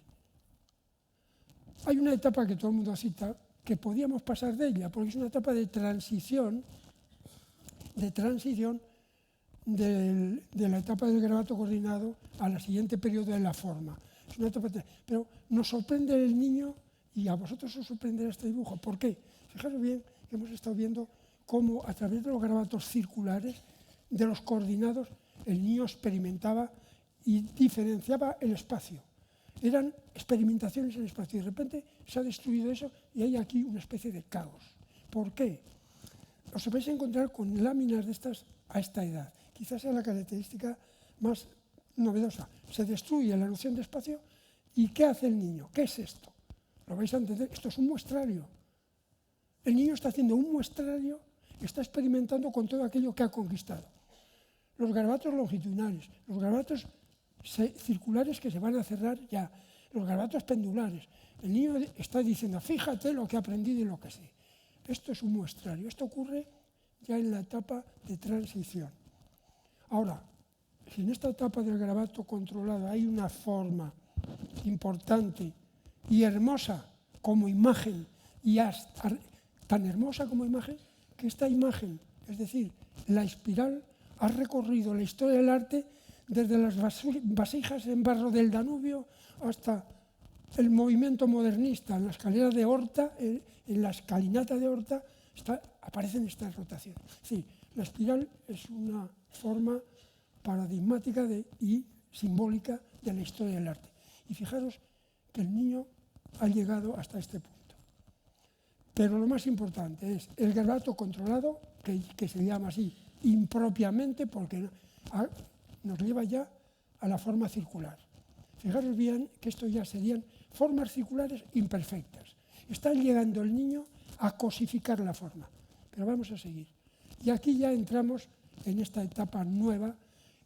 Hay una etapa que todo el mundo cita, que podíamos pasar de ella, porque es una etapa de transición de la etapa del garabato coordinado a la siguiente periodo de la forma. Es una etapa pero nos sorprende el niño y a vosotros os sorprenderá este dibujo. ¿Por qué? Fijaros bien que hemos estado viendo cómo a través de los garabatos circulares, de los coordinados, el niño experimentaba y diferenciaba el espacio. Eran experimentaciones en el espacio y de repente se ha destruido eso y hay aquí una especie de caos. ¿Por qué? Os vais a encontrar con láminas de estas a esta edad. Quizás sea la característica más novedosa. Se destruye la noción de espacio y ¿qué hace el niño? ¿Qué es esto? Lo vais a entender. Esto es un muestrario. El niño está haciendo un muestrario, está experimentando con todo aquello que ha conquistado. Los garabatos longitudinales, los garabatos circulares que se van a cerrar ya, los garabatos pendulares. El niño está diciendo, fíjate lo que he aprendido y lo que sé. Esto es un muestrario. Esto ocurre ya en la etapa de transición. Ahora, si en esta etapa del garabato controlado hay una forma importante y hermosa como imagen, y hasta tan hermosa como imagen, que esta imagen, es decir, la espiral, ha recorrido la historia del arte desde las vasijas en barro del Danubio hasta el movimiento modernista. En la escalera de Horta, en la escalinata de Horta, aparecen estas rotaciones. Sí, la espiral es una forma paradigmática y simbólica de la historia del arte. Y fijaros que el niño ha llegado hasta este punto. Pero lo más importante es el garabato controlado, que se llama así impropiamente porque nos lleva ya a la forma circular. Fijaros bien que esto ya serían formas circulares imperfectas. Está llegando el niño a cosificar la forma. Pero vamos a seguir. Y aquí ya entramos en esta etapa nueva,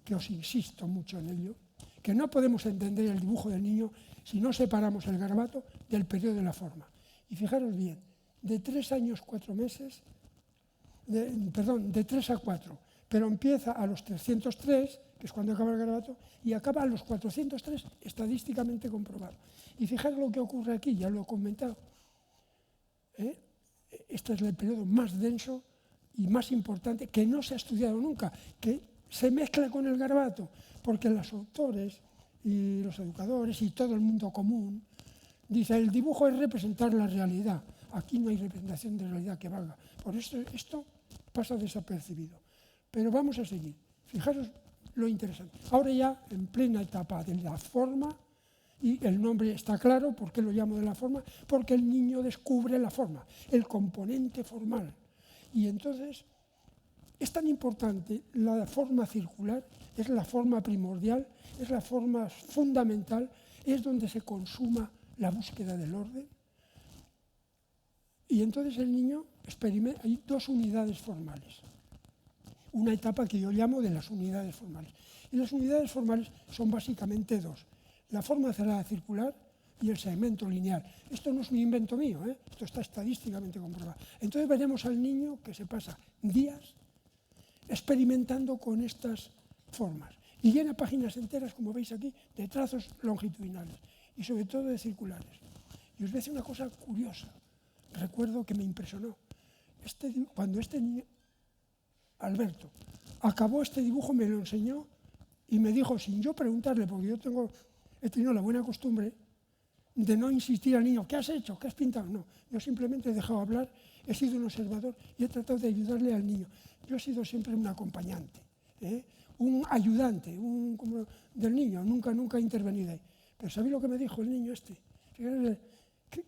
que os insisto mucho en ello, que no podemos entender el dibujo del niño si no separamos el garabato del periodo de la forma. Y fijaros bien, de 3 años 4 meses, de 3 a 4, pero empieza a los 303, que es cuando acaba el garabato, y acaba a los 403 estadísticamente comprobado. Y fijaros lo que ocurre aquí, ya lo he comentado. Este es el periodo más denso y más importante que no se ha estudiado nunca, que se mezcla con el garabato, porque los autores y los educadores y todo el mundo común dice el dibujo es representar la realidad. Aquí no hay representación de realidad que valga. Por eso esto pasa desapercibido. Pero vamos a seguir. Fijaros lo interesante. Ahora ya en plena etapa de la forma, y el nombre está claro, ¿por qué lo llamo de la forma? Porque el niño descubre la forma, el componente formal. Y entonces es tan importante la forma circular, es la forma primordial, es la forma fundamental, es donde se consuma la búsqueda del orden. Y entonces el niño experimenta, hay 2 unidades formales. Una etapa que yo llamo de las unidades formales. Y las unidades formales son básicamente 2. La forma cerrada circular y el segmento lineal. Esto no es un invento mío, esto está estadísticamente comprobado. Entonces veremos al niño que se pasa días experimentando con estas formas. Y llena páginas enteras, como veis aquí, de trazos longitudinales y sobre todo de circulares. Y os voy a decir una cosa curiosa. Recuerdo que me impresionó. Cuando este niño, Alberto, acabó este dibujo, me lo enseñó y me dijo, sin yo preguntarle, porque yo he tenido la buena costumbre de no insistir al niño, ¿qué has hecho? ¿Qué has pintado? No, yo simplemente he dejado hablar, he sido un observador y he tratado de ayudarle al niño. Yo he sido siempre un acompañante, un ayudante del niño, nunca he intervenido ahí. Pero ¿sabéis lo que me dijo el niño este?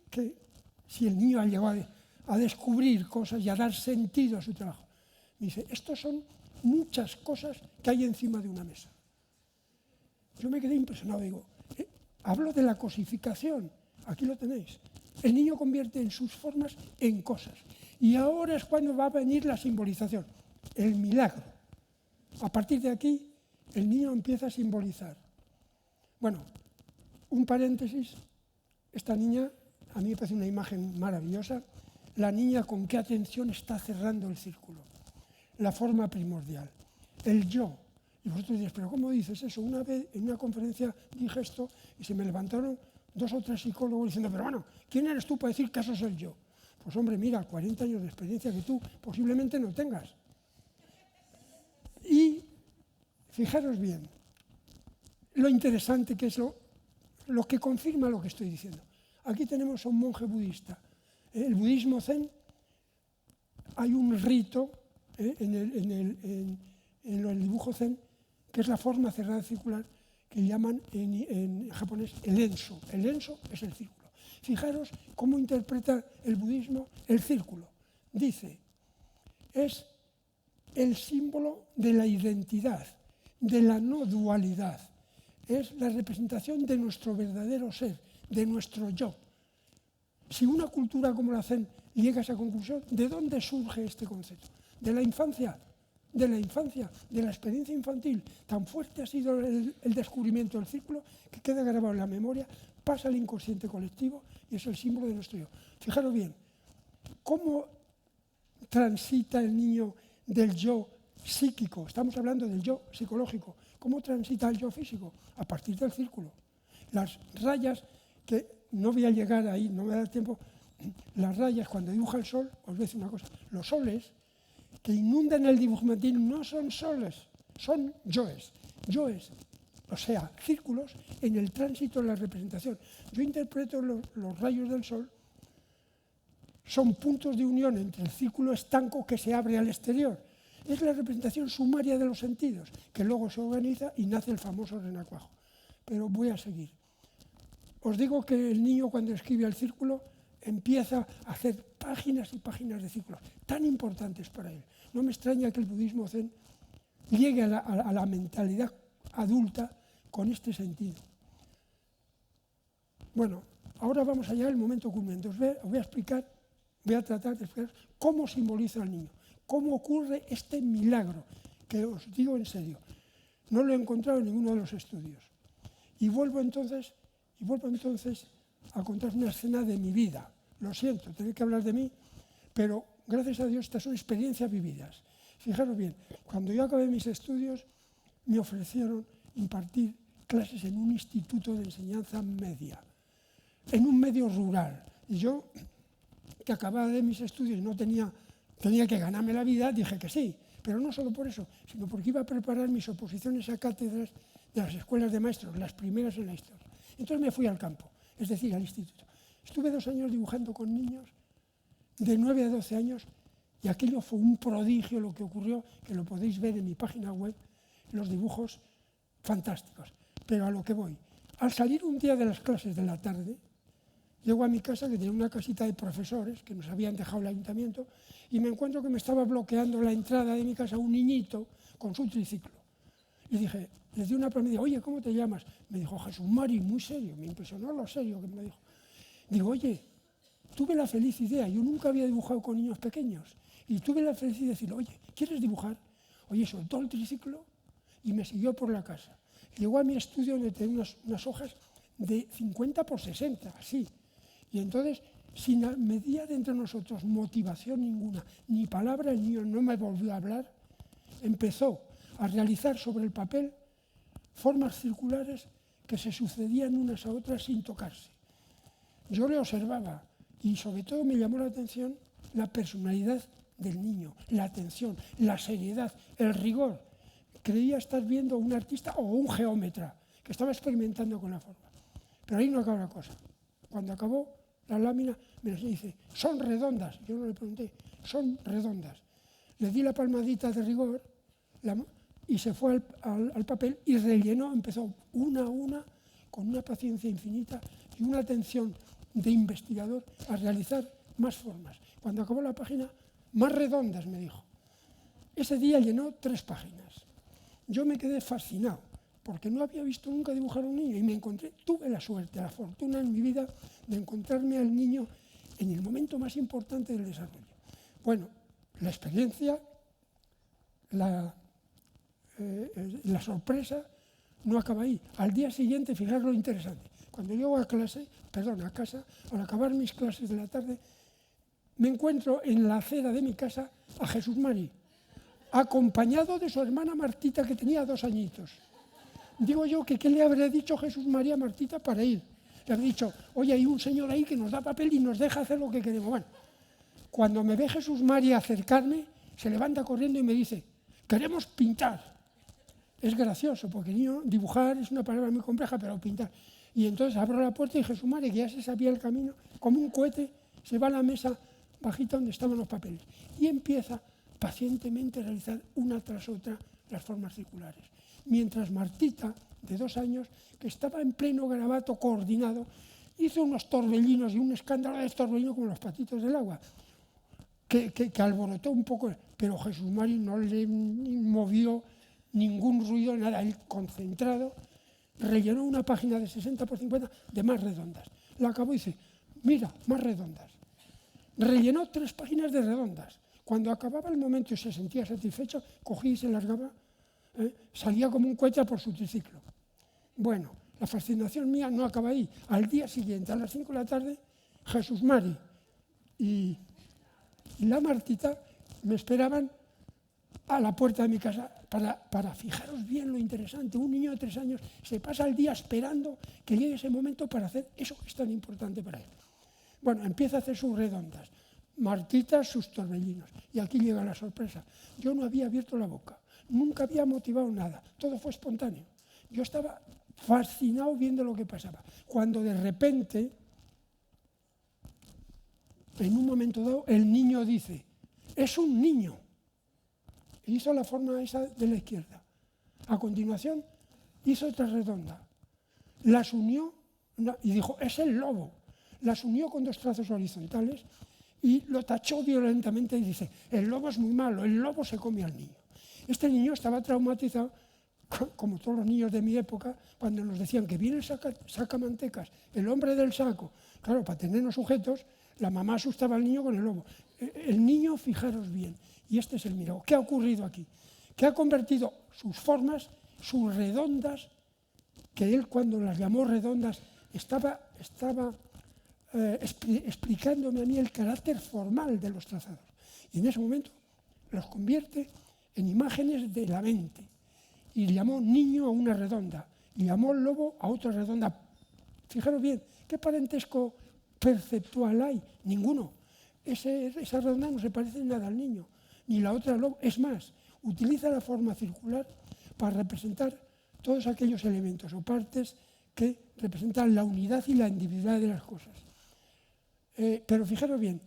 Que si el niño ha llegado a descubrir cosas y a dar sentido a su trabajo. Me dice, estos son muchas cosas que hay encima de una mesa. Yo me quedé impresionado, digo, hablo de la cosificación, aquí lo tenéis. El niño convierte en sus formas en cosas. Y ahora es cuando va a venir la simbolización, el milagro. A partir de aquí, el niño empieza a simbolizar. Bueno, un paréntesis, esta niña, a mí me parece una imagen maravillosa, la niña con qué atención está cerrando el círculo, la forma primordial, el yo. Y vosotros diréis, ¿pero cómo dices eso? Una vez en una conferencia dije esto y se me levantaron 2 o 3 psicólogos diciendo, pero bueno, ¿quién eres tú para decir que eso es el yo? Pues hombre, mira, 40 años de experiencia que tú posiblemente no tengas. Y fijaros bien, lo interesante que es lo que confirma lo que estoy diciendo. Aquí tenemos a un monje budista. El budismo zen, hay un rito en el dibujo zen, que es la forma cerrada circular, que llaman en japonés el enso. El enso es el círculo. Fijaros cómo interpreta el budismo el círculo. Dice, es el símbolo de la identidad, de la no dualidad. Es la representación de nuestro verdadero ser, de nuestro yo. Si una cultura como la zen llega a esa conclusión, ¿de dónde surge este concepto? De la infancia, de la experiencia infantil. Tan fuerte ha sido el descubrimiento del círculo que queda grabado en la memoria, pasa al inconsciente colectivo y es el símbolo de nuestro yo. Fijaros bien, ¿cómo transita el niño del yo psíquico? Estamos hablando del yo psicológico. ¿Cómo transita el yo físico? A partir del círculo. Las rayas, que no voy a llegar ahí, no me da tiempo, las rayas cuando dibuja el sol, os voy a decir una cosa, los soles que inundan el dibujo infantil no son soles, son yoes. Yoes, o sea, círculos en el tránsito de la representación. Yo interpreto los rayos del sol, son puntos de unión entre el círculo estanco que se abre al exterior. Es la representación sumaria de los sentidos, que luego se organiza y nace el famoso renacuajo. Pero voy a seguir. Os digo que el niño cuando escribe el círculo empieza a hacer páginas y páginas de círculos, tan importantes para él. No me extraña que el budismo zen llegue a la mentalidad adulta con este sentido. Bueno, ahora vamos a llegar al momento culminante. Os voy a explicar, voy a tratar de explicar cómo simboliza al niño, cómo ocurre este milagro, que os digo en serio, no lo he encontrado en ninguno de los estudios. Y vuelvo entonces a contar una escena de mi vida. Lo siento, tengo que hablar de mí, pero gracias a Dios estas son experiencias vividas. Fijaros bien, cuando yo acabé mis estudios me ofrecieron impartir clases en un instituto de enseñanza media, en un medio rural. Y yo, que acababa de mis estudios y no tenía que ganarme la vida, dije que sí, pero no solo por eso, sino porque iba a preparar mis oposiciones a cátedras de las escuelas de maestros, las primeras en la historia. Entonces me fui al campo, es decir, al instituto. Estuve 2 años dibujando con niños de 9 a 12 años y aquello fue un prodigio lo que ocurrió, que lo podéis ver en mi página web, los dibujos fantásticos. Pero a lo que voy, al salir un día de las clases de la tarde, llego a mi casa, que tenía una casita de profesores que nos habían dejado el ayuntamiento, y me encuentro que me estaba bloqueando la entrada de mi casa un niñito con su triciclo. Y dije, le di una palabra y me dijo, oye, ¿cómo te llamas? Me dijo, Jesús Mari, muy serio, me impresionó lo serio que me dijo. Digo, oye, tuve la feliz idea, yo nunca había dibujado con niños pequeños, y tuve la feliz idea de decirle, oye, ¿quieres dibujar? Oye, soltó el triciclo y me siguió por la casa. Llegó a mi estudio donde tenía unas hojas de 50 por 60, así. Y entonces, sin mediar entre nosotros motivación ninguna, ni palabra, el niño no me volvió a hablar, empezó a realizar sobre el papel formas circulares que se sucedían unas a otras sin tocarse. Yo le observaba y sobre todo me llamó la atención la personalidad del niño, la atención, la seriedad, el rigor. Creía estar viendo a un artista o un geómetra que estaba experimentando con la forma. Pero ahí no acabó la cosa. Cuando acabó la lámina me dice, son redondas. Yo no le pregunté, son redondas. Le di la palmadita de rigor y se fue al papel y rellenó, empezó una a una, con una paciencia infinita y una atención de investigador a realizar más formas. Cuando acabó la página, más redondas, me dijo. Ese día llenó 3 páginas. Yo me quedé fascinado. porque no había visto nunca dibujar a un niño y me encontré, tuve la suerte, la fortuna en mi vida de encontrarme al niño en el momento más importante del desarrollo. Bueno, la experiencia, la sorpresa no acaba ahí. Al día siguiente, fijaros lo interesante, cuando llego a casa, al acabar mis clases de la tarde, me encuentro en la acera de mi casa a Jesús Mari, acompañado de su hermana Martita, que tenía 2 añitos. Digo yo que qué le habré dicho Jesús María a Martita para ir. Le habré dicho, oye, hay un señor ahí que nos da papel y nos deja hacer lo que queremos. Bueno, cuando me ve Jesús María acercarme, se levanta corriendo y me dice, queremos pintar. Es gracioso, porque niño, dibujar es una palabra muy compleja, pero pintar. Y entonces abro la puerta y Jesús María, que ya se sabía el camino, como un cohete, se va a la mesa bajita donde estaban los papeles y empieza pacientemente a realizar una tras otra las formas circulares. Mientras Martita, de 2 años, que estaba en pleno garabato coordinado, hizo unos torbellinos y un escándalo de torbellino como los patitos del agua, que alborotó un poco, pero Jesús Mari no le movió ningún ruido, nada, él concentrado, rellenó una página de 60 por 50 de más redondas. La acabó y dice, mira, más redondas. Rellenó 3 páginas de redondas. Cuando acababa el momento y se sentía satisfecho, cogía y se largaba, salía como un cohete por su triciclo. Bueno, la fascinación mía no acaba ahí. Al día siguiente, a las 5 de la tarde, Jesús Mari y la Martita me esperaban a la puerta de mi casa para fijaros bien lo interesante. Un niño de 3 años se pasa el día esperando que llegue ese momento para hacer eso que es tan importante para él. Bueno, empieza a hacer sus redondas, Martita sus torbellinos. Y aquí llega la sorpresa. Yo no había abierto la boca, nunca había motivado nada, todo fue espontáneo. Yo estaba fascinado viendo lo que pasaba. Cuando de repente, en un momento dado, el niño dice, es un niño. E hizo la forma esa de la izquierda. A continuación, hizo otra redonda. Las unió y dijo, es el lobo. Las unió con 2 trazos horizontales y lo tachó violentamente y dice, el lobo es muy malo, el lobo se come al niño. Este niño estaba traumatizado, como todos los niños de mi época, cuando nos decían que viene el sacamantecas, el hombre del saco. Claro, para tenernos sujetos, la mamá asustaba al niño con el lobo. El niño, fijaros bien, y este es el milagro. ¿Qué ha ocurrido aquí? Que ha convertido sus formas, sus redondas, que él cuando las llamó redondas estaba explicándome a mí el carácter formal de los trazados. Y en ese momento los convierte en imágenes de la mente. Y llamó niño a una redonda, y llamó lobo a otra redonda. Fijaros bien, ¿qué parentesco perceptual hay? Ninguno. Esa redonda no se parece en nada al niño, ni la otra al lobo. Es más, utiliza la forma circular para representar todos aquellos elementos o partes que representan la unidad y la individualidad de las cosas. Pero fijaros bien,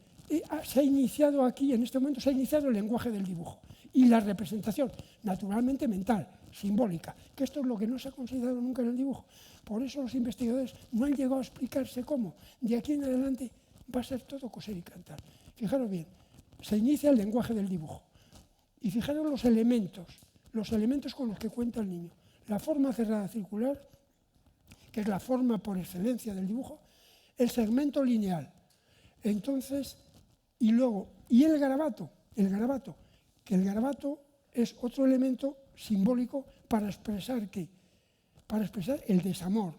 se ha iniciado aquí, en este momento se ha iniciado el lenguaje del dibujo y la representación, naturalmente mental, simbólica, que esto es lo que no se ha considerado nunca en el dibujo. Por eso los investigadores no han llegado a explicarse cómo. De aquí en adelante va a ser todo coser y cantar. Fijaros bien, se inicia el lenguaje del dibujo. Y fijaros los elementos con los que cuenta el niño. La forma cerrada circular, que es la forma por excelencia del dibujo, el segmento lineal. Entonces, y el garabato, que el garabato es otro elemento simbólico para expresar ¿qué? Para expresar el desamor,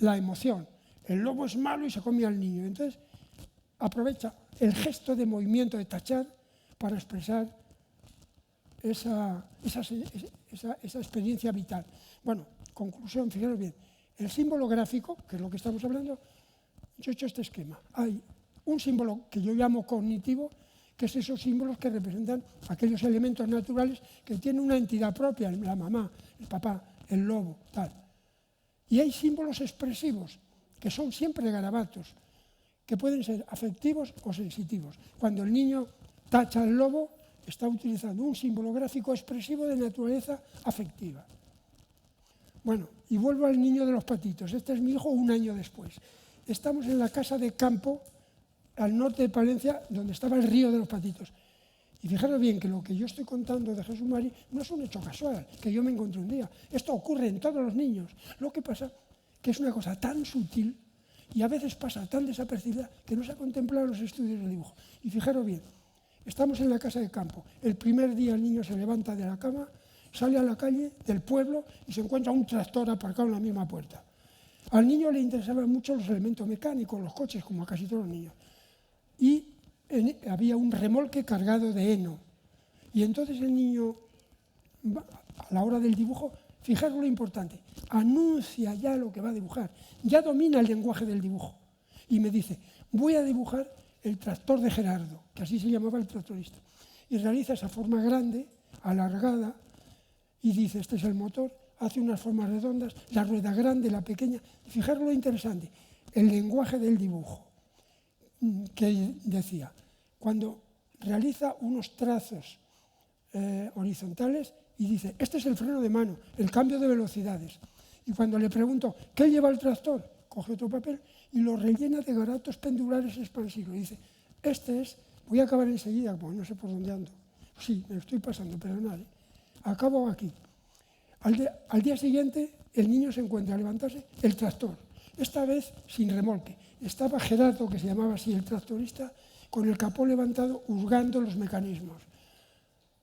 la emoción. El lobo es malo y se come al niño. Entonces, aprovecha el gesto de movimiento de tachar para expresar esa experiencia vital. Bueno, conclusión, fijaros bien. El símbolo gráfico, que es lo que estamos hablando, yo he hecho este esquema. Hay un símbolo que yo llamo cognitivo, que es esos símbolos que representan aquellos elementos naturales que tienen una entidad propia, la mamá, el papá, el lobo, tal. Y hay símbolos expresivos, que son siempre garabatos, que pueden ser afectivos o sensitivos. Cuando el niño tacha al lobo, está utilizando un símbolo gráfico expresivo de naturaleza afectiva. Bueno, y vuelvo al niño de los patitos. Este es mi hijo 1 año después. Estamos en la casa de campo, al norte de Palencia, donde estaba el río de los patitos. Y fijaros bien que lo que yo estoy contando de Jesús María no es un hecho casual, que yo me encontré un día. Esto ocurre en todos los niños. Lo que pasa que es una cosa tan sutil y a veces pasa tan desapercibida que no se ha contemplado en los estudios del dibujo. Y fijaros bien, estamos en la casa de campo. El primer día el niño se levanta de la cama, sale a la calle del pueblo y se encuentra un tractor aparcado en la misma puerta. Al niño le interesaban mucho los elementos mecánicos, los coches, como a casi todos los niños. Y había un remolque cargado de heno. Y entonces el niño, a la hora del dibujo, fijaros lo importante, anuncia ya lo que va a dibujar, ya domina el lenguaje del dibujo. Y me dice, voy a dibujar el tractor de Gerardo, que así se llamaba el tractorista. Y realiza esa forma grande, alargada, y dice, este es el motor, hace unas formas redondas, la rueda grande, la pequeña. Fijaros lo interesante, el lenguaje del dibujo, que decía, cuando realiza unos trazos horizontales y dice, este es el freno de mano, el cambio de velocidades. Y cuando le pregunto, ¿qué lleva el tractor? Coge otro papel y lo rellena de garatos pendulares expansivos. Y dice, este es, voy a acabar enseguida, porque no sé por dónde ando. Sí, me estoy pasando, perdonad. Acabo aquí. Al día siguiente, el niño se encuentra a levantarse el tractor, esta vez sin remolque. Estaba Gerardo, que se llamaba así el tractorista, con el capó levantado, hurgando los mecanismos.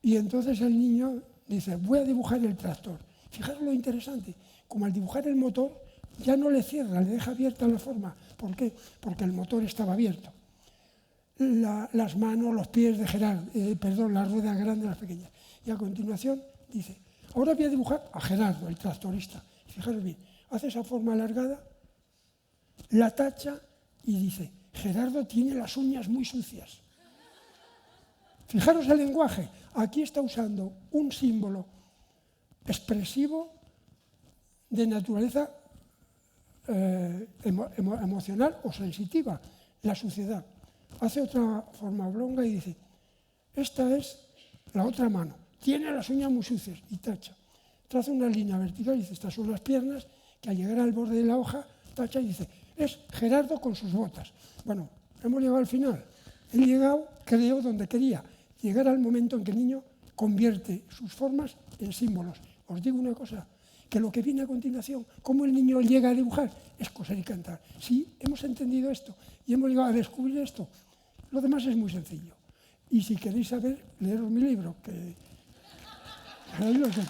Y entonces el niño dice, voy a dibujar el tractor. Fijaros lo interesante, como al dibujar el motor, ya no le cierra, le deja abierta la forma. ¿Por qué? Porque el motor estaba abierto. Las manos, los pies de Gerardo, las ruedas grandes, las pequeñas. Y a continuación dice, ahora voy a dibujar a Gerardo, el tractorista. Fijaros bien, hace esa forma alargada, la tacha y dice, Gerardo tiene las uñas muy sucias. Fijaros el lenguaje, aquí está usando un símbolo expresivo de naturaleza emocional o sensitiva, la suciedad. Hace otra forma oblonga y dice, esta es la otra mano, tiene las uñas muy sucias y tacha. Traza una línea vertical y dice, estas son las piernas, que al llegar al borde de la hoja, tacha y dice, es Gerardo con sus botas. Bueno, hemos llegado al final. He llegado, creo, donde quería, llegar al momento en que el niño convierte sus formas en símbolos. Os digo una cosa, que lo que viene a continuación, cómo el niño llega a dibujar, es coser y cantar. Si hemos entendido esto y hemos llegado a descubrir esto, lo demás es muy sencillo. Y si queréis saber, leeros mi libro, que ahí lo tengo.